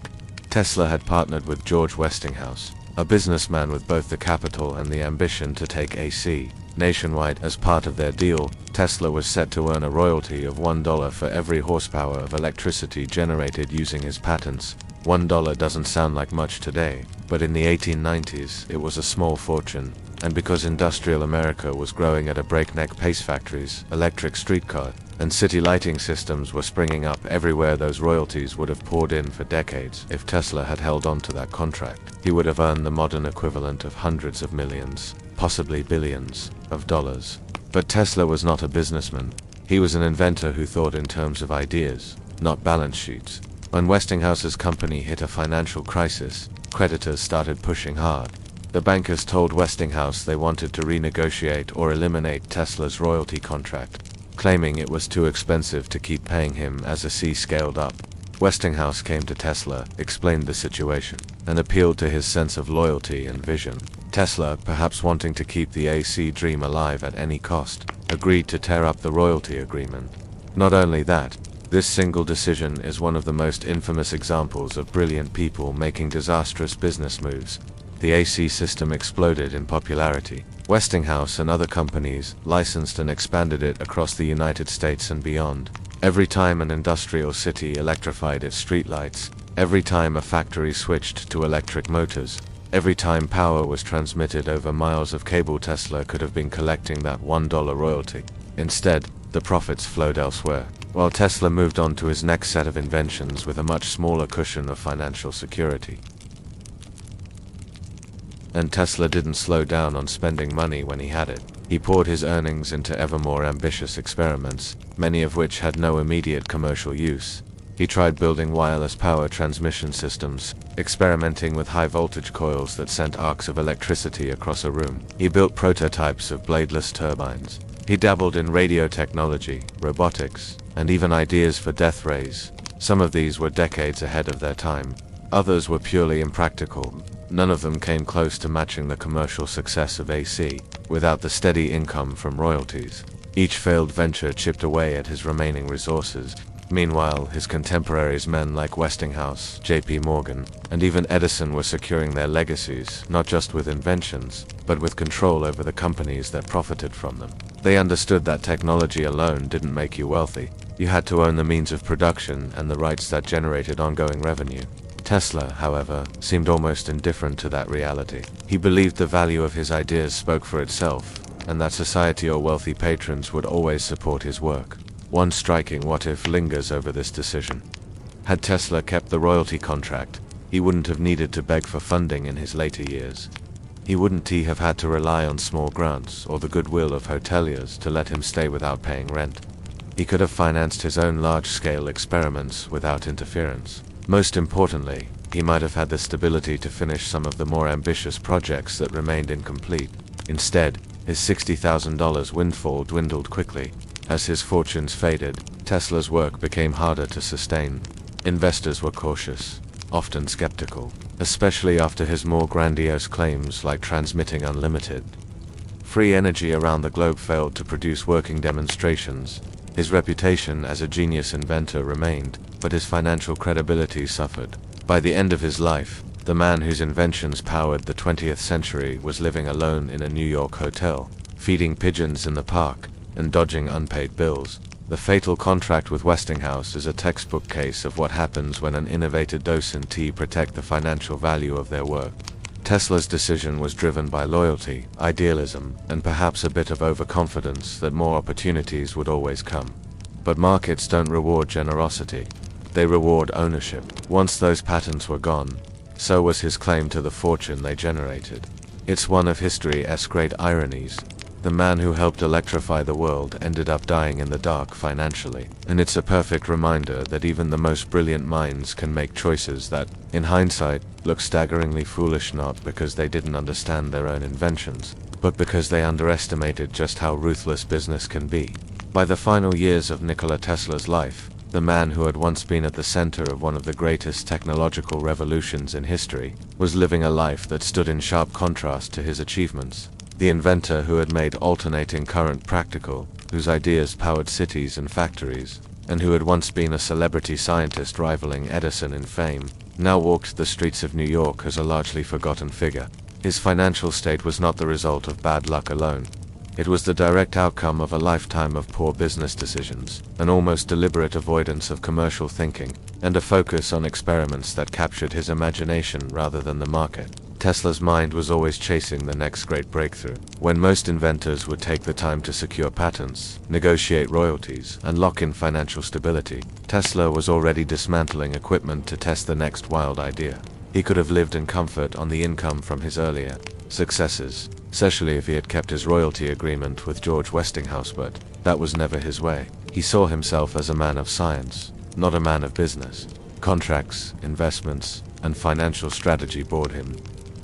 Tesla had partnered with George Westinghouse, a businessman with both the capital and the ambition to take AC nationwide. As part of their deal, Tesla was set to earn a royalty of $1 for every horsepower of electricity generated using his patents. $1 doesn't sound like much today, but in the 1890s, it was a small fortune. And because industrial America was growing at a breakneck pace, factories, electric streetcar, and city lighting systems were springing up everywhere, those royalties would have poured in for decades. If Tesla had held on to that contract, he would have earned the modern equivalent of hundreds of millions, possibly billions, of dollars. But Tesla was not a businessman. He was an inventor who thought in terms of ideas, not balance sheets. When Westinghouse's company hit a financial crisis, creditors started pushing hard. The bankers told Westinghouse they wanted to renegotiate or eliminate Tesla's royalty contract, claiming it was too expensive to keep paying him as AC scaled up. Westinghouse came to Tesla, explained the situation, and appealed to his sense of loyalty and vision. Tesla, perhaps wanting to keep the AC dream alive at any cost, agreed to tear up the royalty agreement. Not only that, this single decision is one of the most infamous examples of brilliant people making disastrous business moves. The AC system exploded in popularity. Westinghouse and other companies licensed and expanded it across the United States and beyond. Every time an industrial city electrified its streetlights, every time a factory switched to electric motors, every time power was transmitted over miles of cable, Tesla could have been collecting that $1 royalty. Instead, the profits flowed elsewhere, while Tesla moved on to his next set of inventions with a much smaller cushion of financial security. And Tesla didn't slow down on spending money when he had it. He poured his earnings into ever more ambitious experiments, many of which had no immediate commercial use. He tried building wireless power transmission systems, experimenting with high-voltage coils that sent arcs of electricity across a room. He built prototypes of bladeless turbines. He dabbled in radio technology, robotics, and even ideas for death rays. Some of these were decades ahead of their time. Others were purely impractical. None of them came close to matching the commercial success of AC, without the steady income from royalties. Each failed venture chipped away at his remaining resources. Meanwhile, his contemporaries, men like Westinghouse, J.P. Morgan, and even Edison, were securing their legacies, not just with inventions, but with control over the companies that profited from them. They understood that technology alone didn't make you wealthy. You had to own the means of production and the rights that generated ongoing revenue. Tesla, however, seemed almost indifferent to that reality. He believed the value of his ideas spoke for itself, and that society or wealthy patrons would always support his work. One striking what-if lingers over this decision. Had Tesla kept the royalty contract, he wouldn't have needed to beg for funding in his later years. He wouldn't have had to rely on small grants or the goodwill of hoteliers to let him stay without paying rent. He could have financed his own large-scale experiments without interference. Most importantly, he might have had the stability to finish some of the more ambitious projects that remained incomplete. Instead, his $60,000 windfall dwindled quickly. As his fortunes faded, Tesla's work became harder to sustain. Investors were cautious, often skeptical, especially after his more grandiose claims like transmitting unlimited free energy around the globe failed to produce working demonstrations. His reputation as a genius inventor remained, but his financial credibility suffered. By the end of his life, the man whose inventions powered the 20th century was living alone in a New York hotel, feeding pigeons in the park, and dodging unpaid bills. The fatal contract with Westinghouse is a textbook case of what happens when an innovator doesn't protect the financial value of their work. Tesla's decision was driven by loyalty, idealism, and perhaps a bit of overconfidence that more opportunities would always come. But markets don't reward generosity. They reward ownership. Once those patents were gone, so was his claim to the fortune they generated. It's one of history's great ironies. The man who helped electrify the world ended up dying in the dark financially, and it's a perfect reminder that even the most brilliant minds can make choices that, in hindsight, look staggeringly foolish, not because they didn't understand their own inventions, but because they underestimated just how ruthless business can be. By the final years of Nikola Tesla's life, the man who had once been at the center of one of the greatest technological revolutions in history was living a life that stood in sharp contrast to his achievements. The inventor who had made alternating current practical, whose ideas powered cities and factories, and who had once been a celebrity scientist rivaling Edison in fame, now walked the streets of New York as a largely forgotten figure. His financial state was not the result of bad luck alone. It was the direct outcome of a lifetime of poor business decisions, an almost deliberate avoidance of commercial thinking, and a focus on experiments that captured his imagination rather than the market. Tesla's mind was always chasing the next great breakthrough. When most inventors would take the time to secure patents, negotiate royalties, and lock in financial stability, Tesla was already dismantling equipment to test the next wild idea. He could have lived in comfort on the income from his earlier successes, especially if he had kept his royalty agreement with George Westinghouse, but that was never his way. He saw himself as a man of science, not a man of business. Contracts, investments, and financial strategy bored him.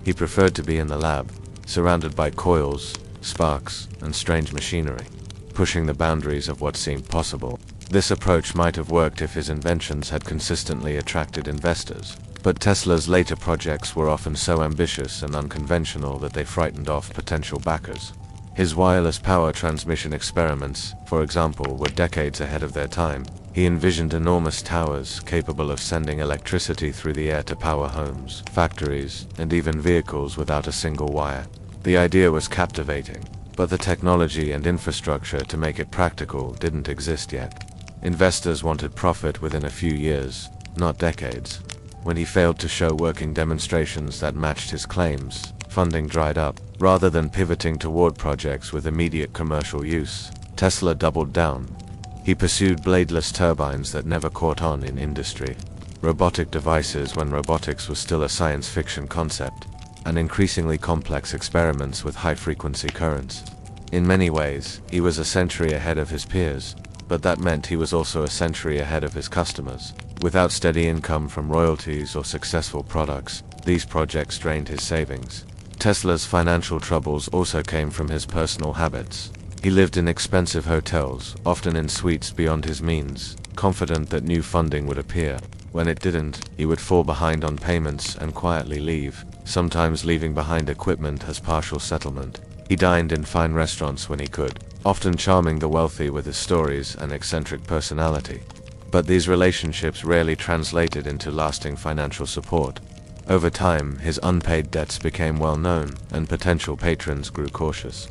He preferred to be in the lab, surrounded by coils, sparks, and strange machinery, pushing the boundaries of what seemed possible. This approach might have worked if his inventions had consistently attracted investors, but Tesla's later projects were often so ambitious and unconventional that they frightened off potential backers. His wireless power transmission experiments, for example, were decades ahead of their time. He envisioned enormous towers capable of sending electricity through the air to power homes, factories, and even vehicles without a single wire. The idea was captivating, but the technology and infrastructure to make it practical didn't exist yet. Investors wanted profit within a few years, not decades. When he failed to show working demonstrations that matched his claims, funding dried up. Rather than pivoting toward projects with immediate commercial use, Tesla doubled down. He pursued bladeless turbines that never caught on in industry, robotic devices when robotics was still a science fiction concept, and increasingly complex experiments with high-frequency currents. In many ways, he was a century ahead of his peers, but that meant he was also a century ahead of his customers. Without steady income from royalties or successful products, these projects drained his savings. Tesla's financial troubles also came from his personal habits. He lived in expensive hotels, often in suites beyond his means, confident that new funding would appear. When it didn't, he would fall behind on payments and quietly leave, sometimes leaving behind equipment as partial settlement. He dined in fine restaurants when he could, often charming the wealthy with his stories and eccentric personality. But these relationships rarely translated into lasting financial support. Over time, his unpaid debts became well known, and potential patrons grew cautious.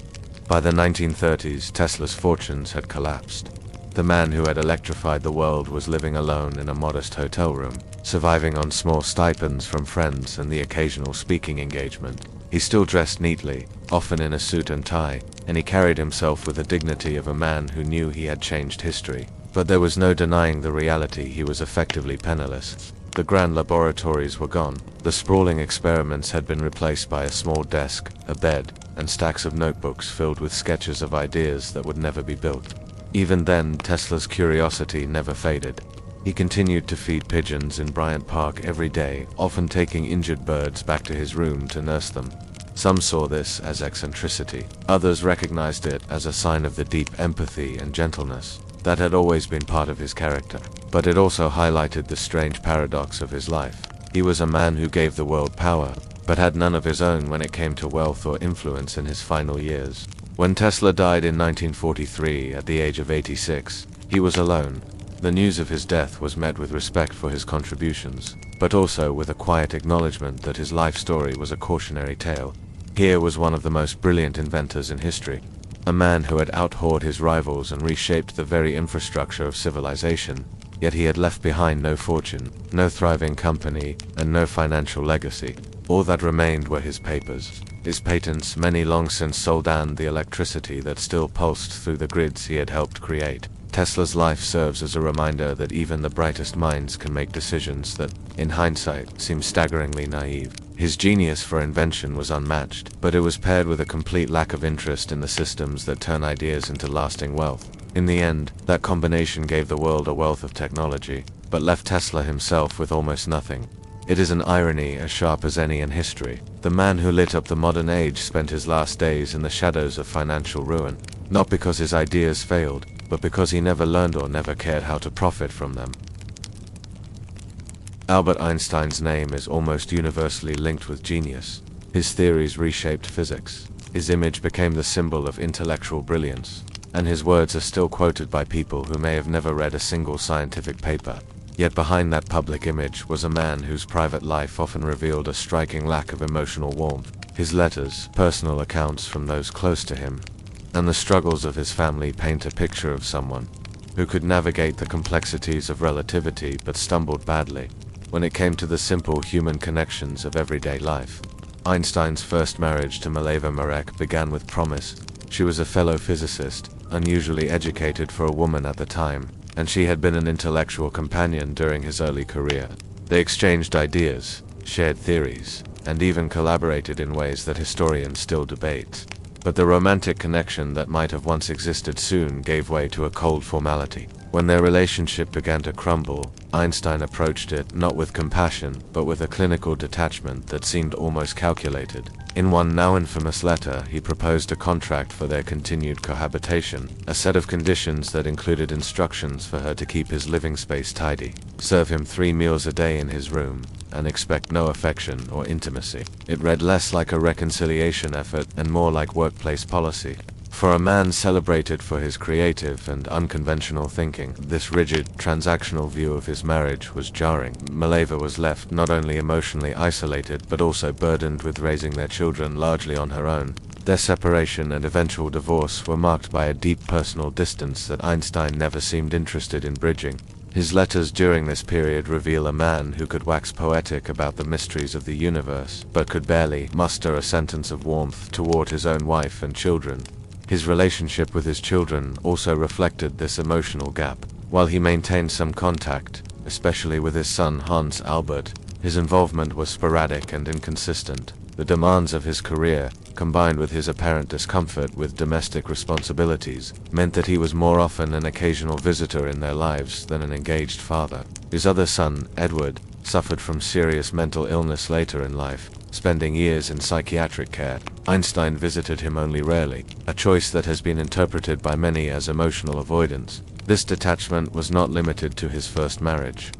By the 1930s, Tesla's fortunes had collapsed. The man who had electrified the world was living alone in a modest hotel room, surviving on small stipends from friends and the occasional speaking engagement. He still dressed neatly, often in a suit and tie, and he carried himself with the dignity of a man who knew he had changed history. But there was no denying the reality: he was effectively penniless. The grand laboratories were gone. The sprawling experiments had been replaced by a small desk, a bed, and stacks of notebooks filled with sketches of ideas that would never be built. Even then, Tesla's curiosity never faded. He continued to feed pigeons in Bryant Park every day, often taking injured birds back to his room to nurse them. Some saw this as eccentricity. Others recognized it as a sign of the deep empathy and gentleness that had always been part of his character. But it also highlighted the strange paradox of his life. He was a man who gave the world power, but had none of his own when it came to wealth or influence in his final years. When Tesla died in 1943 at the age of 86, he was alone. The news of his death was met with respect for his contributions, but also with a quiet acknowledgement that his life story was a cautionary tale. Here was one of the most brilliant inventors in history, a man who had outhawed his rivals and reshaped the very infrastructure of civilization, yet he had left behind no fortune, no thriving company, and no financial legacy. All that remained were his papers, his patents, many long since sold, and the electricity that still pulsed through the grids he had helped create. Tesla's life serves as a reminder that even the brightest minds can make decisions that, in hindsight, seem staggeringly naive. His genius for invention was unmatched, but it was paired with a complete lack of interest in the systems that turn ideas into lasting wealth. In the end, that combination gave the world a wealth of technology, but left Tesla himself with almost nothing. It is an irony as sharp as any in history. The man who lit up the modern age spent his last days in the shadows of financial ruin, not because his ideas failed, but because he never learned or never cared how to profit from them. Albert Einstein's name is almost universally linked with genius. His theories reshaped physics. His image became the symbol of intellectual brilliance, and his words are still quoted by people who may have never read a single scientific paper. Yet behind that public image was a man whose private life often revealed a striking lack of emotional warmth. His letters, personal accounts from those close to him, and the struggles of his family paint a picture of someone who could navigate the complexities of relativity but stumbled badly when it came to the simple human connections of everyday life. Einstein's first marriage to Mileva Marek began with promise. She was a fellow physicist, unusually educated for a woman at the time, and she had been an intellectual companion during his early career. They exchanged ideas, shared theories, and even collaborated in ways that historians still debate. But the romantic connection that might have once existed soon gave way to a cold formality. When their relationship began to crumble, Einstein approached it not with compassion, but with a clinical detachment that seemed almost calculated. In one now infamous letter, he proposed a contract for their continued cohabitation, a set of conditions that included instructions for her to keep his living space tidy, serve him 3 meals a day in his room, and expect no affection or intimacy. It read less like a reconciliation effort and more like workplace policy. For a man celebrated for his creative and unconventional thinking, this rigid, transactional view of his marriage was jarring. Mileva was left not only emotionally isolated but also burdened with raising their children largely on her own. Their separation and eventual divorce were marked by a deep personal distance that Einstein never seemed interested in bridging. His letters during this period reveal a man who could wax poetic about the mysteries of the universe, but could barely muster a sentence of warmth toward his own wife and children. His relationship with his children also reflected this emotional gap. While he maintained some contact, especially with his son Hans Albert, his involvement was sporadic and inconsistent. The demands of his career, combined with his apparent discomfort with domestic responsibilities, meant that he was more often an occasional visitor in their lives than an engaged father. His other son, Edward, suffered from serious mental illness later in life, spending years in psychiatric care. Einstein visited him only rarely, a choice that has been interpreted by many as emotional avoidance. This detachment was not limited to his first marriage.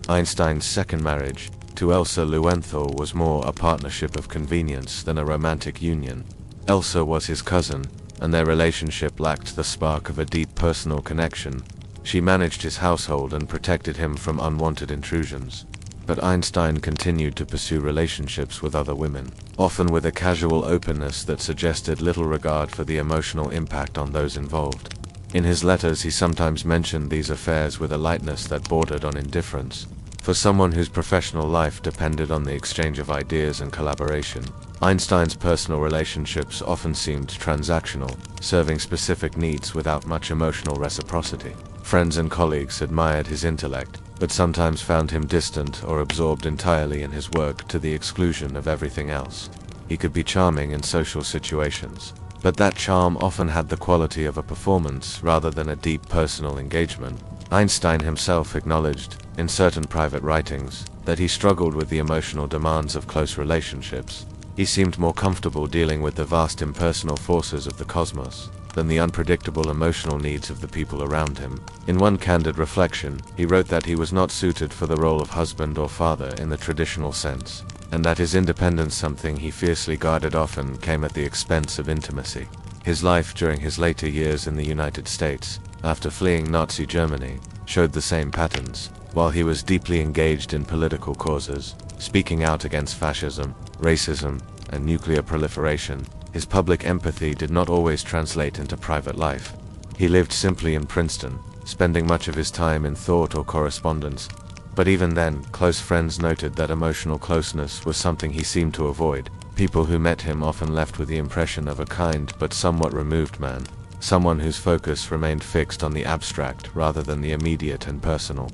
Einstein's second marriage, to Elsa Lewenthal, was more a partnership of convenience than a romantic union. Elsa was his cousin, and their relationship lacked the spark of a deep personal connection. She managed his household and protected him from unwanted intrusions. But Einstein continued to pursue relationships with other women, often with a casual openness that suggested little regard for the emotional impact on those involved. In his letters he sometimes mentioned these affairs with a lightness that bordered on indifference. For someone whose professional life depended on the exchange of ideas and collaboration, Einstein's personal relationships often seemed transactional, serving specific needs without much emotional reciprocity. Friends and colleagues admired his intellect, but sometimes found him distant or absorbed entirely in his work to the exclusion of everything else. He could be charming in social situations, but that charm often had the quality of a performance rather than a deep personal engagement. Einstein himself acknowledged, in certain private writings, that he struggled with the emotional demands of close relationships. He seemed more comfortable dealing with the vast impersonal forces of the cosmos than the unpredictable emotional needs of the people around him. In one candid reflection, he wrote that he was not suited for the role of husband or father in the traditional sense, and that his independence, something he fiercely guarded, often came at the expense of intimacy. His life during his later years in the United States, after fleeing Nazi Germany, showed the same patterns. While he was deeply engaged in political causes, speaking out against fascism, racism, and nuclear proliferation, his public empathy did not always translate into private life. He lived simply in Princeton, spending much of his time in thought or correspondence. But even then, close friends noted that emotional closeness was something he seemed to avoid. People who met him often left with the impression of a kind but somewhat removed man, someone whose focus remained fixed on the abstract rather than the immediate and personal.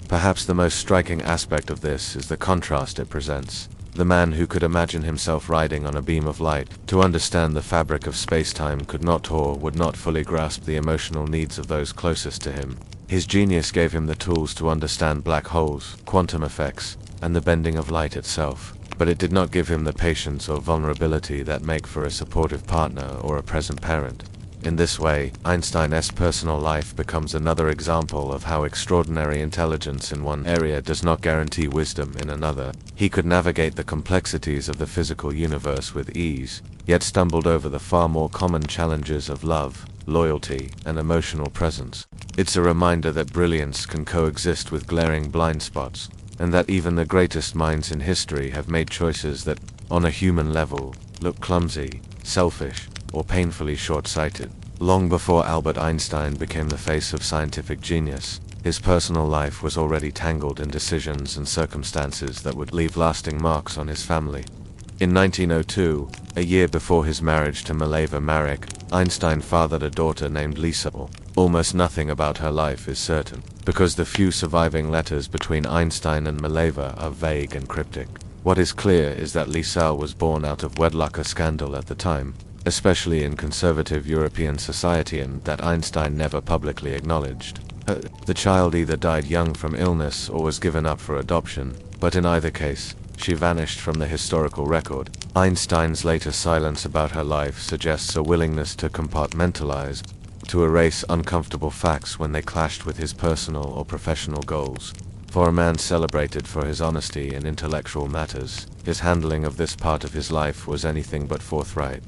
Perhaps the most striking aspect of this is the contrast it presents. The man who could imagine himself riding on a beam of light, to understand the fabric of space-time, could not or would not fully grasp the emotional needs of those closest to him. His genius gave him the tools to understand black holes, quantum effects, and the bending of light itself, but it did not give him the patience or vulnerability that make for a supportive partner or a present parent. In this way, Einstein's personal life becomes another example of how extraordinary intelligence in one area does not guarantee wisdom in another. He could navigate the complexities of the physical universe with ease, yet stumbled over the far more common challenges of love, loyalty, and emotional presence. It's a reminder that brilliance can coexist with glaring blind spots, and that even the greatest minds in history have made choices that, on a human level, look clumsy, selfish, or painfully short-sighted. Long before Albert Einstein became the face of scientific genius, his personal life was already tangled in decisions and circumstances that would leave lasting marks on his family. In 1902, a year before his marriage to Mileva Maric, Einstein fathered a daughter named Lisa. Almost nothing about her life is certain, because the few surviving letters between Einstein and Mileva are vague and cryptic. What is clear is that Lisa was born out of wedlock, a scandal at the time, especially in conservative European society, and that Einstein never publicly acknowledged. The child either died young from illness or was given up for adoption, but in either case, she vanished from the historical record. Einstein's later silence about her life suggests a willingness to compartmentalize, to erase uncomfortable facts when they clashed with his personal or professional goals. For a man celebrated for his honesty in intellectual matters, his handling of this part of his life was anything but forthright.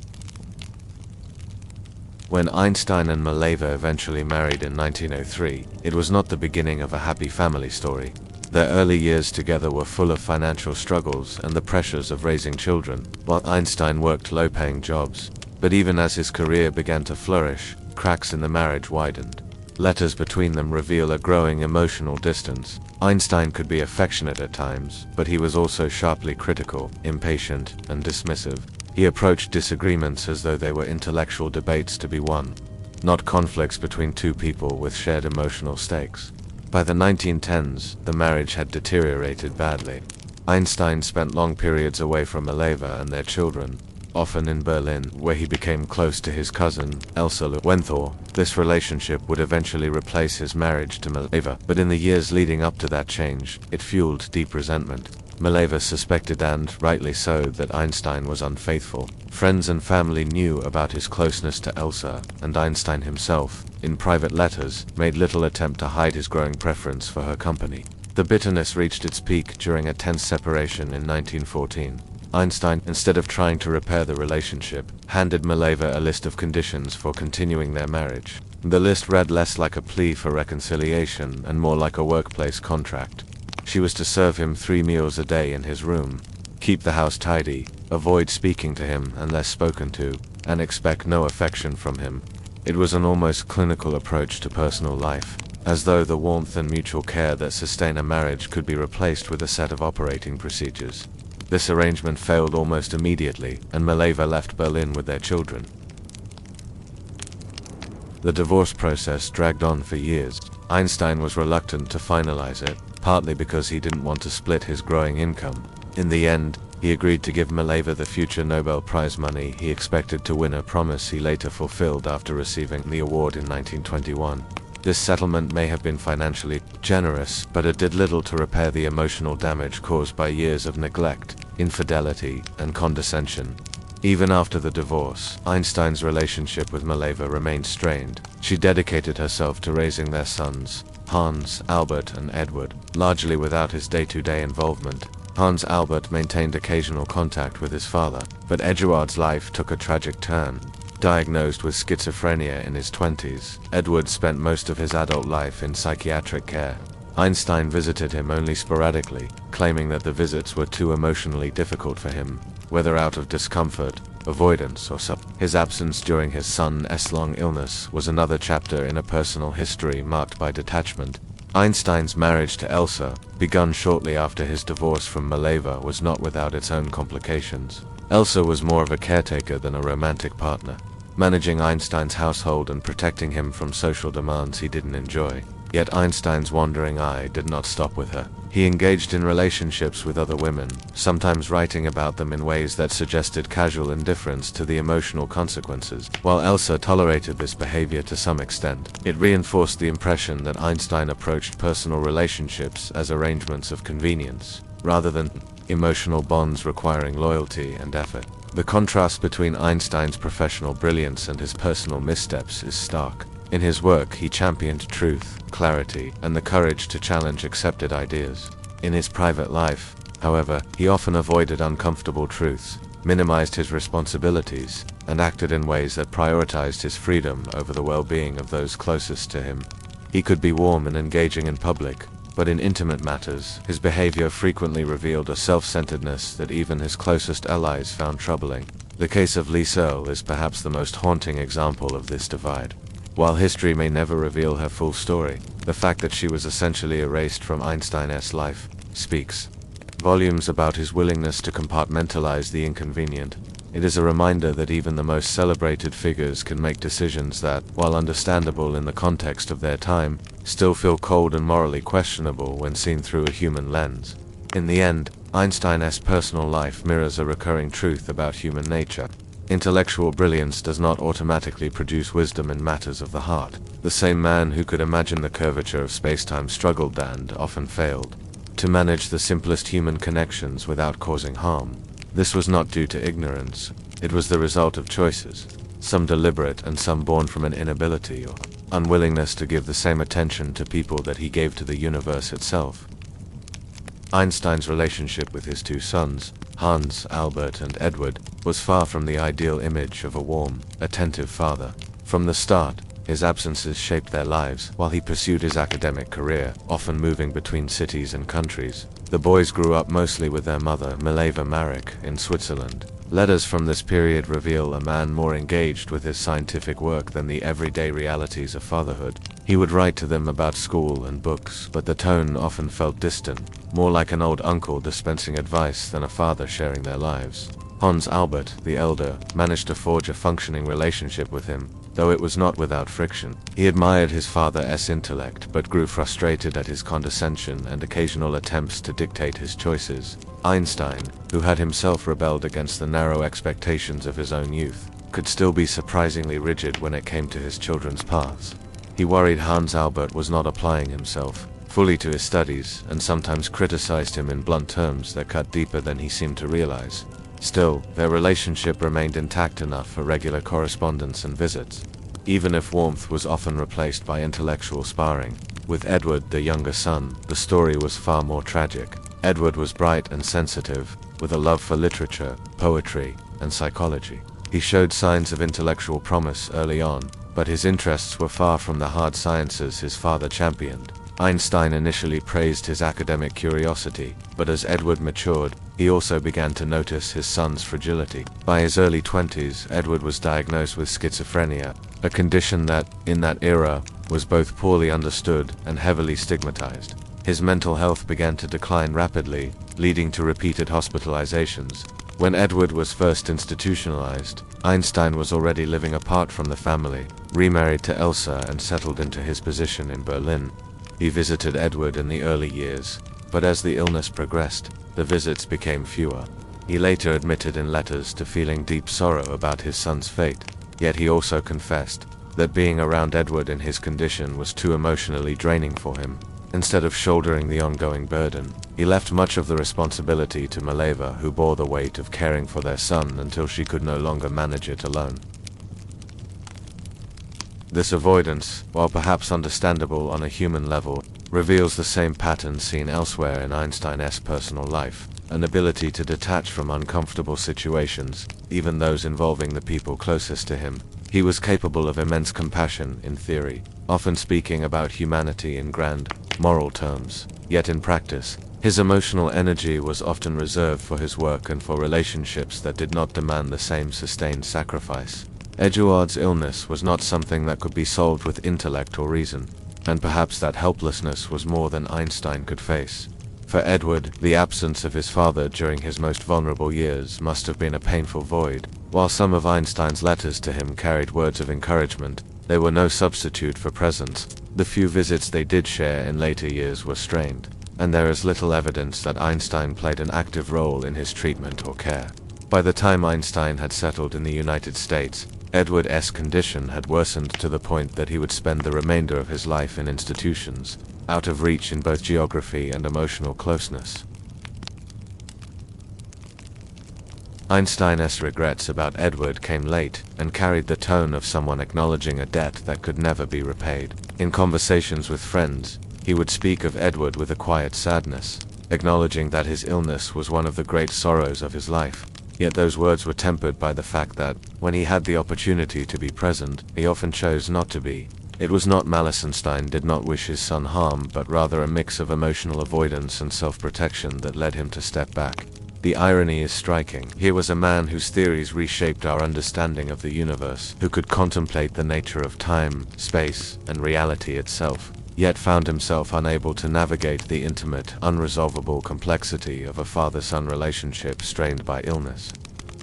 When Einstein and Mileva eventually married in 1903, it was not the beginning of a happy family story. Their early years together were full of financial struggles and the pressures of raising children, while Einstein worked low-paying jobs. But even as his career began to flourish, cracks in the marriage widened. Letters between them reveal a growing emotional distance. Einstein could be affectionate at times, but he was also sharply critical, impatient, and dismissive. He approached disagreements as though they were intellectual debates to be won, not conflicts between two people with shared emotional stakes. By the 1910s, the marriage had deteriorated badly. Einstein spent long periods away from Mileva and their children, often in Berlin, where he became close to his cousin, Elsa Löwenthal. This relationship would eventually replace his marriage to Mileva, but in the years leading up to that change, it fueled deep resentment. Mileva suspected, and rightly so, that Einstein was unfaithful. Friends and family knew about his closeness to Elsa, and Einstein himself, in private letters, made little attempt to hide his growing preference for her company. The bitterness reached its peak during a tense separation in 1914. Einstein, instead of trying to repair the relationship, handed Mileva a list of conditions for continuing their marriage. The list read less like a plea for reconciliation and more like a workplace contract. She was to serve him 3 meals a day in his room, keep the house tidy, avoid speaking to him unless spoken to, and expect no affection from him. It was an almost clinical approach to personal life, as though the warmth and mutual care that sustain a marriage could be replaced with a set of operating procedures. This arrangement failed almost immediately, and Mileva left Berlin with their children. The divorce process dragged on for years. Einstein was reluctant to finalize it, partly because he didn't want to split his growing income. In the end, he agreed to give Mileva the future Nobel Prize money he expected to win, a promise he later fulfilled after receiving the award in 1921. This settlement may have been financially generous, but it did little to repair the emotional damage caused by years of neglect, infidelity, and condescension. Even after the divorce, Einstein's relationship with Mileva remained strained. She dedicated herself to raising their sons, Hans, Albert, and Edward, largely without his day-to-day involvement. Hans Albert maintained occasional contact with his father, but Eduard's life took a tragic turn. Diagnosed with schizophrenia in his 20s, Edward spent most of his adult life in psychiatric care. Einstein visited him only sporadically, claiming that the visits were too emotionally difficult for him, whether out of discomfort, avoidance, or His absence during his son's long illness was another chapter in a personal history marked by detachment. Einstein's marriage to Elsa, begun shortly after his divorce from Mileva, was not without its own complications. Elsa was more of a caretaker than a romantic partner, managing Einstein's household and protecting him from social demands he didn't enjoy. Yet Einstein's wandering eye did not stop with her. He engaged in relationships with other women, sometimes writing about them in ways that suggested casual indifference to the emotional consequences. While Elsa tolerated this behavior to some extent, it reinforced the impression that Einstein approached personal relationships as arrangements of convenience, rather than emotional bonds requiring loyalty and effort. The contrast between Einstein's professional brilliance and his personal missteps is stark. In his work, he championed truth, clarity, and the courage to challenge accepted ideas. In his private life, however, he often avoided uncomfortable truths, minimized his responsibilities, and acted in ways that prioritized his freedom over the well-being of those closest to him. He could be warm and engaging in public, but in intimate matters, his behavior frequently revealed a self-centeredness that even his closest allies found troubling. The case of Lee Searle is perhaps the most haunting example of this divide. While history may never reveal her full story, the fact that she was essentially erased from Einstein's life speaks volumes about his willingness to compartmentalize the inconvenient. It is a reminder that even the most celebrated figures can make decisions that, while understandable in the context of their time, still feel cold and morally questionable when seen through a human lens. In the end, Einstein's personal life mirrors a recurring truth about human nature. Intellectual brilliance does not automatically produce wisdom in matters of the heart. The same man who could imagine the curvature of space-time struggled and often failed to manage the simplest human connections without causing harm. This was not due to ignorance. It was the result of choices, some deliberate and some born from an inability or unwillingness to give the same attention to people that he gave to the universe itself. Einstein's relationship with his 2 sons, Hans, Albert, and Edward, was far from the ideal image of a warm, attentive father. From the start, his absences shaped their lives while he pursued his academic career, often moving between cities and countries. The boys grew up mostly with their mother, Mileva Marek, in Switzerland. Letters from this period reveal a man more engaged with his scientific work than the everyday realities of fatherhood. He would write to them about school and books, but the tone often felt distant, more like an old uncle dispensing advice than a father sharing their lives. Hans Albert, the elder, managed to forge a functioning relationship with him, though it was not without friction. He admired his father's intellect, but grew frustrated at his condescension and occasional attempts to dictate his choices. Einstein, who had himself rebelled against the narrow expectations of his own youth, could still be surprisingly rigid when it came to his children's paths. He worried Hans Albert was not applying himself fully to his studies, and sometimes criticized him in blunt terms that cut deeper than he seemed to realize. Still, their relationship remained intact enough for regular correspondence and visits, even if warmth was often replaced by intellectual sparring. With Edward, the younger son, the story was far more tragic. Edward was bright and sensitive, with a love for literature, poetry, and psychology. He showed signs of intellectual promise early on, but his interests were far from the hard sciences his father championed. Einstein initially praised his academic curiosity, but as Edward matured, he also began to notice his son's fragility. By his early 20s, Edward was diagnosed with schizophrenia, a condition that, in that era, was both poorly understood and heavily stigmatized. His mental health began to decline rapidly, leading to repeated hospitalizations. When Edward was first institutionalized, Einstein was already living apart from the family, remarried to Elsa and settled into his position in Berlin. He visited Edward in the early years, but as the illness progressed, the visits became fewer. He later admitted in letters to feeling deep sorrow about his son's fate, yet he also confessed that being around Edward in his condition was too emotionally draining for him. Instead of shouldering the ongoing burden, he left much of the responsibility to Mileva, who bore the weight of caring for their son until she could no longer manage it alone. This avoidance, while perhaps understandable on a human level, reveals the same pattern seen elsewhere in Einstein's personal life, an ability to detach from uncomfortable situations, even those involving the people closest to him. He was capable of immense compassion, in theory, often speaking about humanity in grand, moral terms. Yet in practice, his emotional energy was often reserved for his work and for relationships that did not demand the same sustained sacrifice. Edward's illness was not something that could be solved with intellect or reason, and perhaps that helplessness was more than Einstein could face. For Edward, the absence of his father during his most vulnerable years must have been a painful void. While some of Einstein's letters to him carried words of encouragement, they were no substitute for presence. The few visits they did share in later years were strained, and there is little evidence that Einstein played an active role in his treatment or care. By the time Einstein had settled in the United States, Edward's condition had worsened to the point that he would spend the remainder of his life in institutions, out of reach in both geography and emotional closeness. Einstein's regrets about Edward came late and carried the tone of someone acknowledging a debt that could never be repaid. In conversations with friends, he would speak of Edward with a quiet sadness, acknowledging that his illness was one of the great sorrows of his life. Yet those words were tempered by the fact that, when he had the opportunity to be present, he often chose not to be. It was not malice. Einstein did not wish his son harm, but rather a mix of emotional avoidance and self-protection that led him to step back. The irony is striking. Here was a man whose theories reshaped our understanding of the universe, who could contemplate the nature of time, space, and reality itself, yet found himself unable to navigate the intimate, unresolvable complexity of a father-son relationship strained by illness.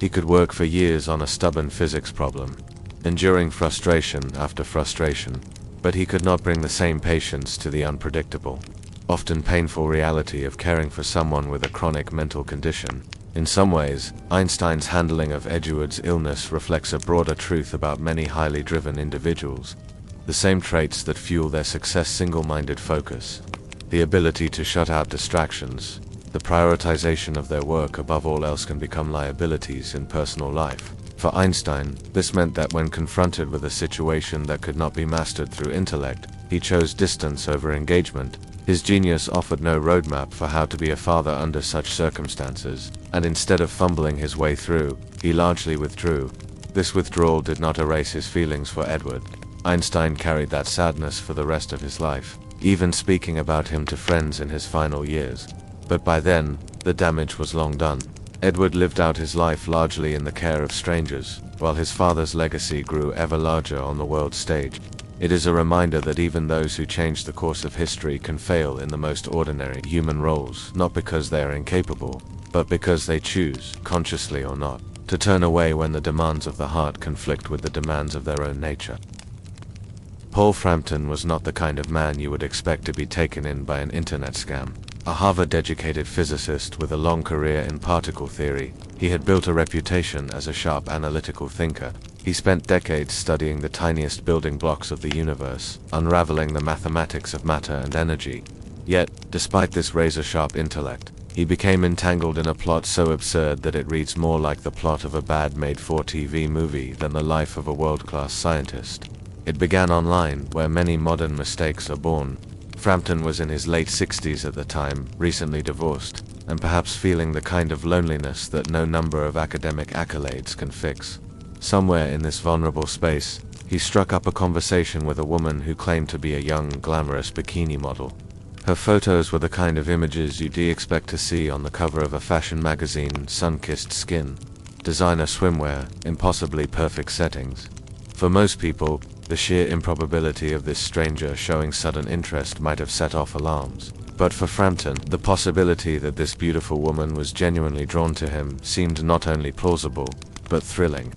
He could work for years on a stubborn physics problem, enduring frustration after frustration, but he could not bring the same patience to the unpredictable, often painful reality of caring for someone with a chronic mental condition. In some ways, Einstein's handling of Edward's illness reflects a broader truth about many highly driven individuals. The same traits that fuel their success: single-minded focus, the ability to shut out distractions, the prioritization of their work above all else can become liabilities in personal life. For Einstein, this meant that when confronted with a situation that could not be mastered through intellect, he chose distance over engagement. His genius offered no roadmap for how to be a father under such circumstances, and instead of fumbling his way through, he largely withdrew. This withdrawal did not erase his feelings for Edward. Einstein carried that sadness for the rest of his life, even speaking about him to friends in his final years. But by then, the damage was long done. Edward lived out his life largely in the care of strangers, while his father's legacy grew ever larger on the world stage. It is a reminder that even those who change the course of history can fail in the most ordinary human roles, not because they are incapable, but because they choose, consciously or not. to turn away when the demands of the heart conflict with the demands of their own nature. Paul Frampton was not the kind of man you would expect to be taken in by an internet scam. A Harvard-educated physicist with a long career in particle theory, he had built a reputation as a sharp analytical thinker. He spent decades studying the tiniest building blocks of the universe, unraveling the mathematics of matter and energy. Yet, despite this razor-sharp intellect, he became entangled in a plot so absurd that it reads more like the plot of a bad made-for-TV movie than the life of a world-class scientist. It began online, where many modern mistakes are born. Frampton was in his late 60s at the time, recently divorced, and perhaps feeling the kind of loneliness that no number of academic accolades can fix. Somewhere in this vulnerable space, he struck up a conversation with a woman who claimed to be a young, glamorous bikini model. Her photos were the kind of images you'd expect to see on the cover of a fashion magazine, sun-kissed skin, designer swimwear, impossibly perfect settings. For most people, the sheer improbability of this stranger showing sudden interest might have set off alarms. But for Frampton, the possibility that this beautiful woman was genuinely drawn to him seemed not only plausible, but thrilling.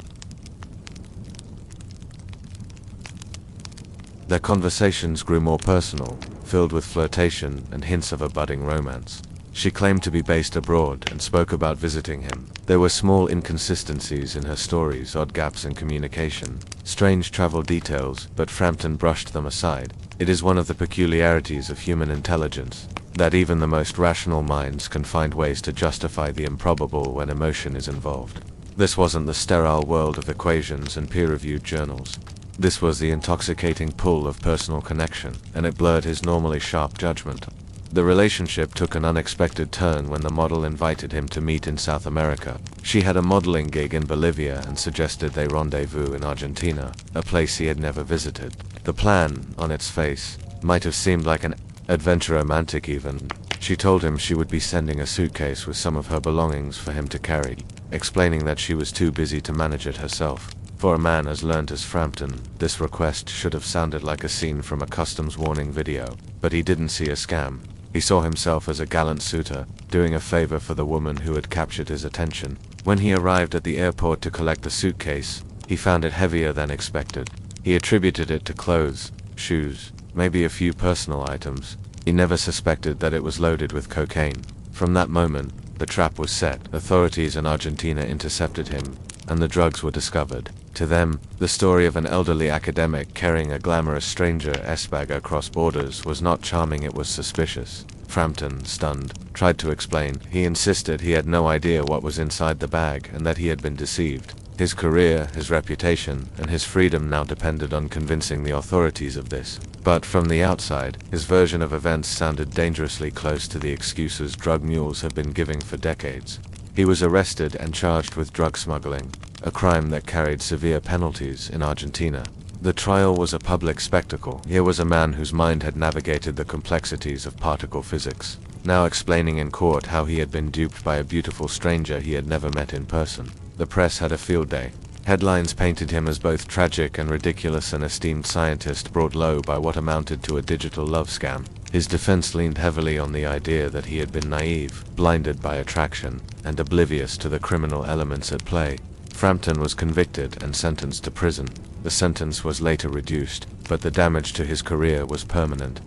Their conversations grew more personal, filled with flirtation and hints of a budding romance. She claimed to be based abroad and spoke about visiting him. There were small inconsistencies in her stories, odd gaps in communication, strange travel details, but Frampton brushed them aside. It is one of the peculiarities of human intelligence, that even the most rational minds can find ways to justify the improbable when emotion is involved. This wasn't the sterile world of equations and peer-reviewed journals. This was the intoxicating pull of personal connection, and it blurred his normally sharp judgment. The relationship took an unexpected turn when the model invited him to meet in South America. She had a modeling gig in Bolivia and suggested they rendezvous in Argentina, a place he had never visited. The plan, on its face, might have seemed like an adventure romantic even. She told him she would be sending a suitcase with some of her belongings for him to carry, explaining that she was too busy to manage it herself. For a man as learned as Frampton, this request should have sounded like a scene from a customs warning video, but he didn't see a scam. He saw himself as a gallant suitor, doing a favor for the woman who had captured his attention. When he arrived at the airport to collect the suitcase, he found it heavier than expected. He attributed it to clothes, shoes, maybe a few personal items. He never suspected that it was loaded with cocaine. From that moment, the trap was set. Authorities in Argentina intercepted him, and the drugs were discovered. To them, the story of an elderly academic carrying a glamorous stranger's bag across borders was not charming, it was suspicious. Frampton, stunned, tried to explain. He insisted he had no idea what was inside the bag and that he had been deceived. His career, his reputation, and his freedom now depended on convincing the authorities of this. But from the outside, his version of events sounded dangerously close to the excuses drug mules have been giving for decades. He was arrested and charged with drug smuggling, a crime that carried severe penalties in Argentina. The trial was a public spectacle. Here was a man whose mind had navigated the complexities of particle physics, now explaining in court how he had been duped by a beautiful stranger he had never met in person. The press had a field day. Headlines painted him as both tragic and ridiculous, an esteemed scientist brought low by what amounted to a digital love scam. His defense leaned heavily on the idea that he had been naive, blinded by attraction, and oblivious to the criminal elements at play. Frampton was convicted and sentenced to prison. The sentence was later reduced, but the damage to his career was permanent.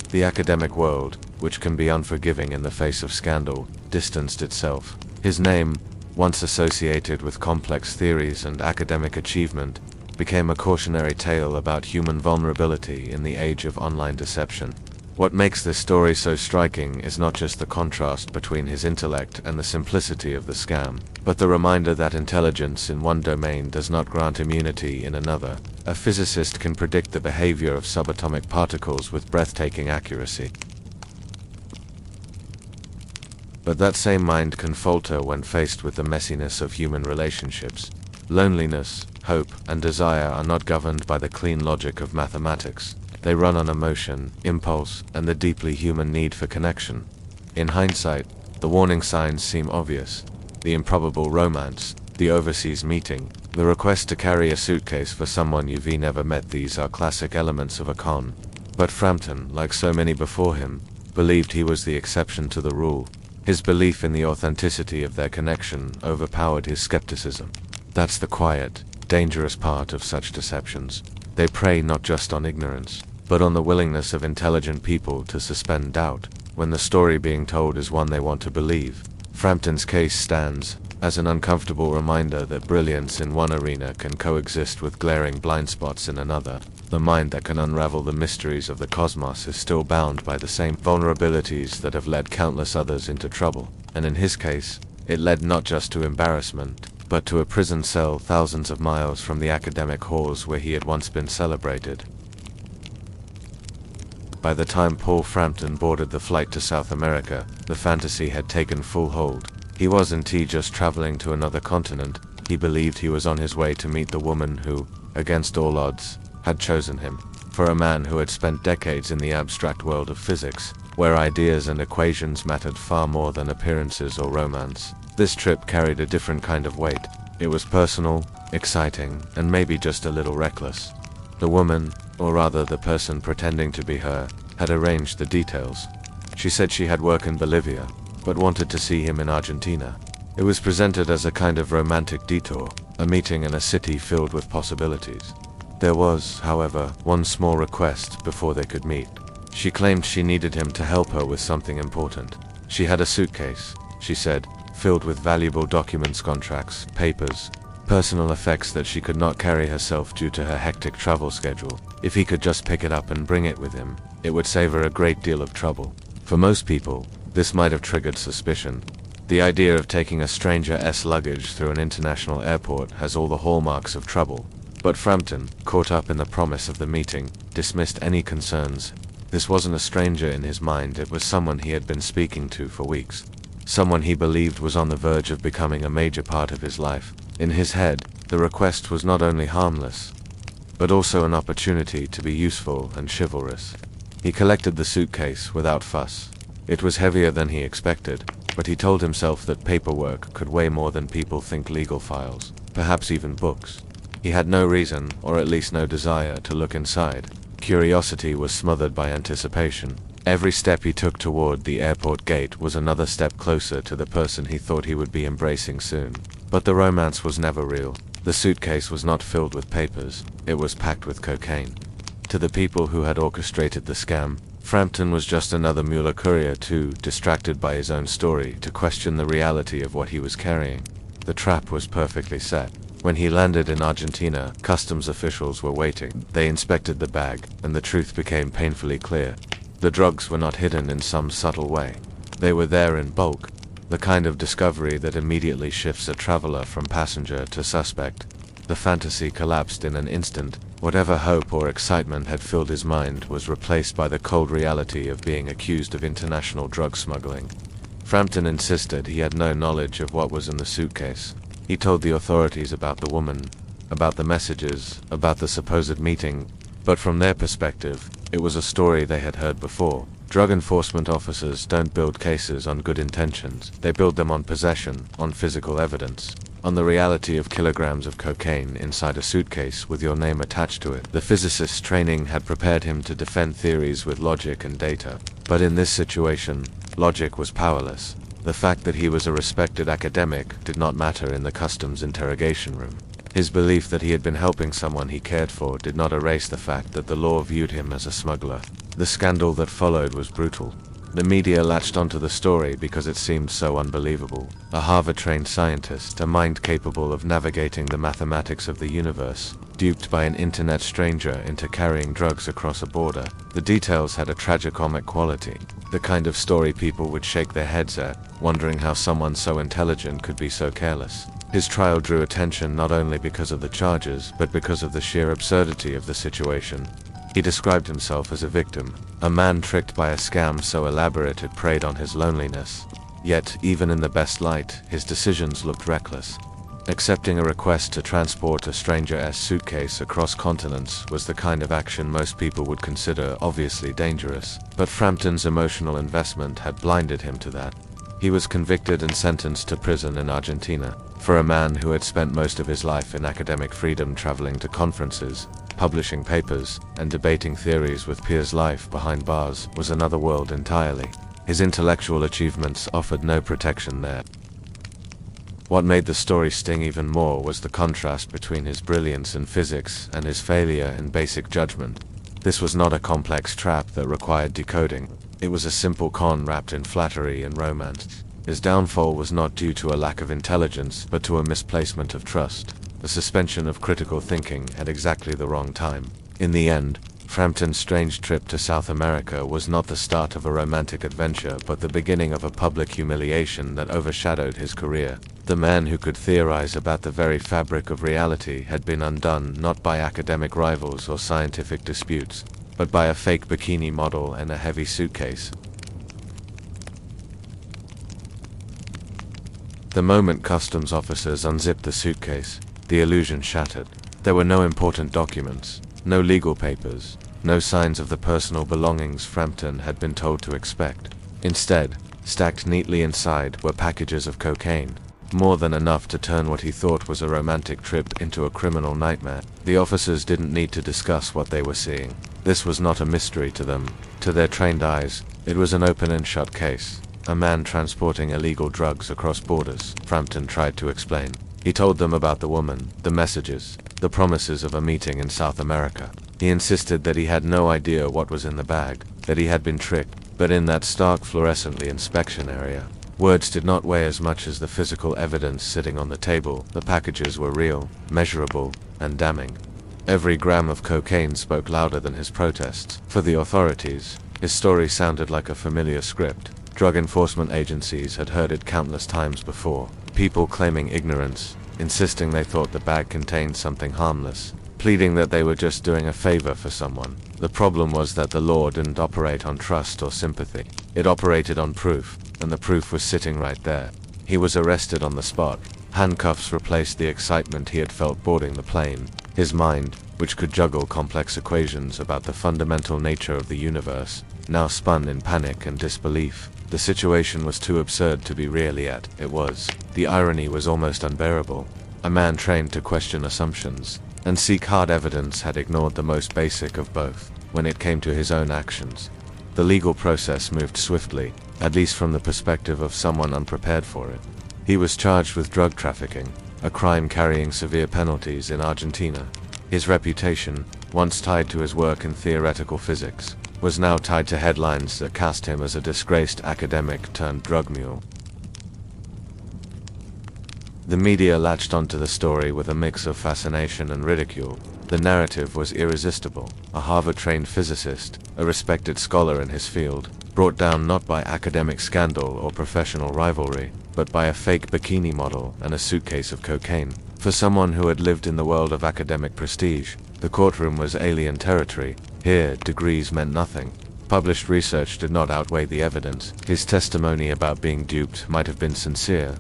The academic world, which can be unforgiving in the face of scandal, distanced itself. His name, once associated with complex theories and academic achievement, became a cautionary tale about human vulnerability in the age of online deception. What makes this story so striking is not just the contrast between his intellect and the simplicity of the scam, but the reminder that intelligence in one domain does not grant immunity in another. A physicist can predict the behavior of subatomic particles with breathtaking accuracy. But that same mind can falter when faced with the messiness of human relationships. Loneliness, hope, and desire are not governed by the clean logic of mathematics. They run on emotion, impulse, and the deeply human need for connection. In hindsight, the warning signs seem obvious. The improbable romance, the overseas meeting, the request to carry a suitcase for someone you've never met, these are classic elements of a con. But Frampton, like so many before him, believed he was the exception to the rule. His belief in the authenticity of their connection overpowered his skepticism. That's the quiet, dangerous part of such deceptions. They prey not just on ignorance, but on the willingness of intelligent people to suspend doubt, when the story being told is one they want to believe. Frampton's case stands as an uncomfortable reminder that brilliance in one arena can coexist with glaring blind spots in another. The mind that can unravel the mysteries of the cosmos is still bound by the same vulnerabilities that have led countless others into trouble, and in his case, it led not just to embarrassment, but to a prison cell thousands of miles from the academic halls where he had once been celebrated. By the time Paul Frampton boarded the flight to South America, the fantasy had taken full hold. He wasn't just traveling to another continent, he believed he was on his way to meet the woman who, against all odds, had chosen him. For a man who had spent decades in the abstract world of physics, where ideas and equations mattered far more than appearances or romance, this trip carried a different kind of weight. It was personal, exciting, and maybe just a little reckless. The woman, or rather the person pretending to be her, had arranged the details. She said she had work in Bolivia, but wanted to see him in Argentina. It was presented as a kind of romantic detour, a meeting in a city filled with possibilities. There was, however, one small request before they could meet. She claimed she needed him to help her with something important. She had a suitcase, she said, filled with valuable documents, contracts, papers, personal effects that she could not carry herself due to her hectic travel schedule. If he could just pick it up and bring it with him, it would save her a great deal of trouble. For most people, this might have triggered suspicion. The idea of taking a stranger's luggage through an international airport has all the hallmarks of trouble. But Frampton, caught up in the promise of the meeting, dismissed any concerns. This wasn't a stranger in his mind, it was someone he had been speaking to for weeks. Someone he believed was on the verge of becoming a major part of his life. In his head, the request was not only harmless, but also an opportunity to be useful and chivalrous. He collected the suitcase without fuss. It was heavier than he expected, but he told himself that paperwork could weigh more than people think legal files, perhaps even books. He had no reason, or at least no desire, to look inside. Curiosity was smothered by anticipation. Every step he took toward the airport gate was another step closer to the person he thought he would be embracing soon. But the romance was never real. The suitcase was not filled with papers, it was packed with cocaine. To the people who had orchestrated the scam, Frampton was just another Mueller courier too distracted by his own story to question the reality of what he was carrying. The trap was perfectly set. When he landed in Argentina, customs officials were waiting. They inspected the bag, and the truth became painfully clear. The drugs were not hidden in some subtle way. They were there in bulk, the kind of discovery that immediately shifts a traveler from passenger to suspect. The fantasy collapsed in an instant. Whatever hope or excitement had filled his mind was replaced by the cold reality of being accused of international drug smuggling. Frampton insisted he had no knowledge of what was in the suitcase. He told the authorities about the woman, about the messages, about the supposed meeting, but from their perspective, it was a story they had heard before. Drug enforcement officers don't build cases on good intentions, they build them on possession, on physical evidence, on the reality of kilograms of cocaine inside a suitcase with your name attached to it. The physicist's training had prepared him to defend theories with logic and data, but in this situation, logic was powerless. The fact that he was a respected academic did not matter in the customs interrogation room. His belief that he had been helping someone he cared for did not erase the fact that the law viewed him as a smuggler. The scandal that followed was brutal. The media latched onto the story because it seemed so unbelievable. A Harvard-trained scientist, a mind capable of navigating the mathematics of the universe, duped by an internet stranger into carrying drugs across a border. The details had a tragicomic quality, the kind of story people would shake their heads at, wondering how someone so intelligent could be so careless. His trial drew attention not only because of the charges, but because of the sheer absurdity of the situation. He described himself as a victim, a man tricked by a scam so elaborate it preyed on his loneliness. Yet, even in the best light, his decisions looked reckless. Accepting a request to transport a stranger's suitcase across continents was the kind of action most people would consider obviously dangerous, but Frampton's emotional investment had blinded him to that. He was convicted and sentenced to prison in Argentina. For a man who had spent most of his life in academic freedom traveling to conferences, publishing papers, and debating theories with peers, life behind bars was another world entirely. His intellectual achievements offered no protection there. What made the story sting even more was the contrast between his brilliance in physics and his failure in basic judgment. This was not a complex trap that required decoding. It was a simple con wrapped in flattery and romance. His downfall was not due to a lack of intelligence, but to a misplacement of trust, a suspension of critical thinking at exactly the wrong time. In the end, Frampton's strange trip to South America was not the start of a romantic adventure, but the beginning of a public humiliation that overshadowed his career. The man who could theorize about the very fabric of reality had been undone not by academic rivals or scientific disputes, but by a fake bikini model and a heavy suitcase. The moment customs officers unzipped the suitcase, the illusion shattered. There were no important documents, no legal papers, no signs of the personal belongings Frampton had been told to expect. Instead, stacked neatly inside were packages of cocaine, more than enough to turn what he thought was a romantic trip into a criminal nightmare. The officers didn't need to discuss what they were seeing. This was not a mystery to them. To their trained eyes, it was an open and shut case. A man transporting illegal drugs across borders, Frampton tried to explain. He told them about the woman, the messages, the promises of a meeting in South America. He insisted that he had no idea what was in the bag, that he had been tricked, but in that stark fluorescently inspection area, words did not weigh as much as the physical evidence sitting on the table. The packages were real, measurable, and damning. Every gram of cocaine spoke louder than his protests. For the authorities, his story sounded like a familiar script. Drug enforcement agencies had heard it countless times before. People claiming ignorance, insisting they thought the bag contained something harmless, pleading that they were just doing a favor for someone. The problem was that the law didn't operate on trust or sympathy. It operated on proof, and the proof was sitting right there. He was arrested on the spot. Handcuffs replaced the excitement he had felt boarding the plane. His mind, which could juggle complex equations about the fundamental nature of the universe, now spun in panic and disbelief. The situation was too absurd to be real, yet it was. The irony was almost unbearable. A man trained to question assumptions and seek hard evidence had ignored the most basic of both when it came to his own actions. The legal process moved swiftly, at least from the perspective of someone unprepared for it. He was charged with drug trafficking, a crime carrying severe penalties in Argentina. His reputation, once tied to his work in theoretical physics, was now tied to headlines that cast him as a disgraced academic turned drug mule. The media latched onto the story with a mix of fascination and ridicule. The narrative was irresistible. A Harvard-trained physicist, a respected scholar in his field, brought down not by academic scandal or professional rivalry, but by a fake bikini model and a suitcase of cocaine. For someone who had lived in the world of academic prestige, the courtroom was alien territory. Here, degrees meant nothing. Published research did not outweigh the evidence. His testimony about being duped might have been sincere,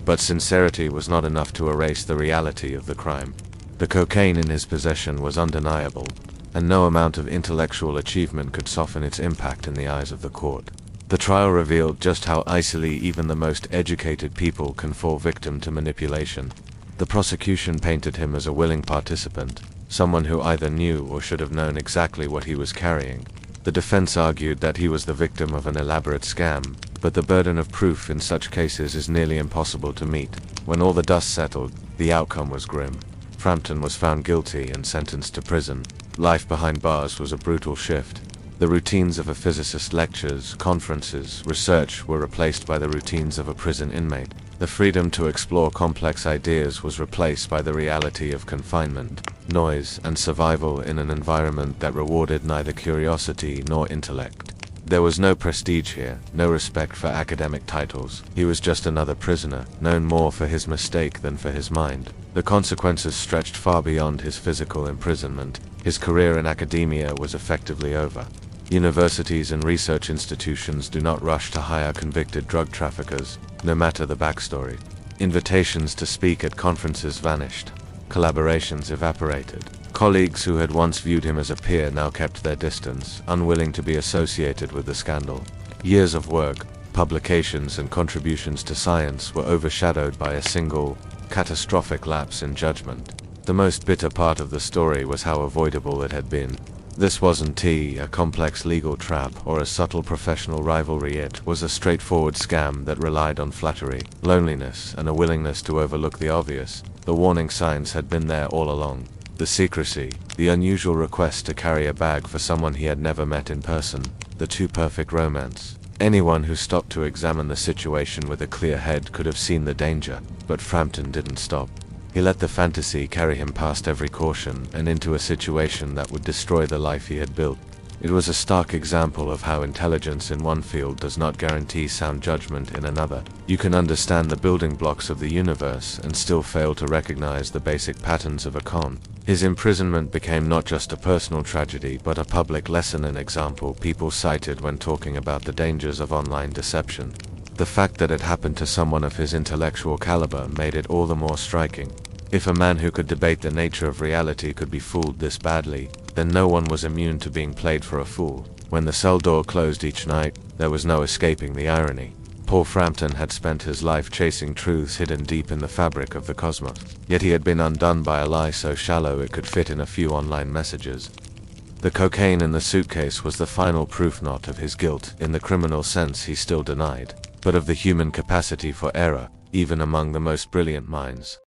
but sincerity was not enough to erase the reality of the crime. The cocaine in his possession was undeniable, and no amount of intellectual achievement could soften its impact in the eyes of the court. The trial revealed just how easily even the most educated people can fall victim to manipulation. The prosecution painted him as a willing participant, someone who either knew or should have known exactly what he was carrying. The defense argued that he was the victim of an elaborate scam, but the burden of proof in such cases is nearly impossible to meet. When all the dust settled, the outcome was grim. Frampton was found guilty and sentenced to prison. Life behind bars was a brutal shift. The routines of a physicist's lectures, conferences, research were replaced by the routines of a prison inmate. The freedom to explore complex ideas was replaced by the reality of confinement, noise, and survival in an environment that rewarded neither curiosity nor intellect. There was no prestige here, no respect for academic titles. He was just another prisoner, known more for his mistake than for his mind. The consequences stretched far beyond his physical imprisonment. His career in academia was effectively over. Universities and research institutions do not rush to hire convicted drug traffickers, no matter the backstory. Invitations to speak at conferences vanished. Collaborations evaporated. Colleagues who had once viewed him as a peer now kept their distance, unwilling to be associated with the scandal. Years of work, publications, and contributions to science were overshadowed by a single, catastrophic lapse in judgment. The most bitter part of the story was how avoidable it had been. This wasn't a complex legal trap or a subtle professional rivalry. It was a straightforward scam that relied on flattery, loneliness, and a willingness to overlook the obvious. The warning signs had been there all along. The secrecy, the unusual request to carry a bag for someone he had never met in person, the too perfect romance. Anyone who stopped to examine the situation with a clear head could have seen the danger, but Frampton didn't stop. He let the fantasy carry him past every caution and into a situation that would destroy the life he had built. It was a stark example of how intelligence in one field does not guarantee sound judgment in another. You can understand the building blocks of the universe and still fail to recognize the basic patterns of a con. His imprisonment became not just a personal tragedy but a public lesson and example people cited when talking about the dangers of online deception. The fact that it happened to someone of his intellectual caliber made it all the more striking. If a man who could debate the nature of reality could be fooled this badly, then no one was immune to being played for a fool. When the cell door closed each night, there was no escaping the irony. Paul Frampton had spent his life chasing truths hidden deep in the fabric of the cosmos. Yet he had been undone by a lie so shallow it could fit in a few online messages. The cocaine in the suitcase was the final proof not of his guilt in the criminal sense he still denied, but of the human capacity for error, even among the most brilliant minds.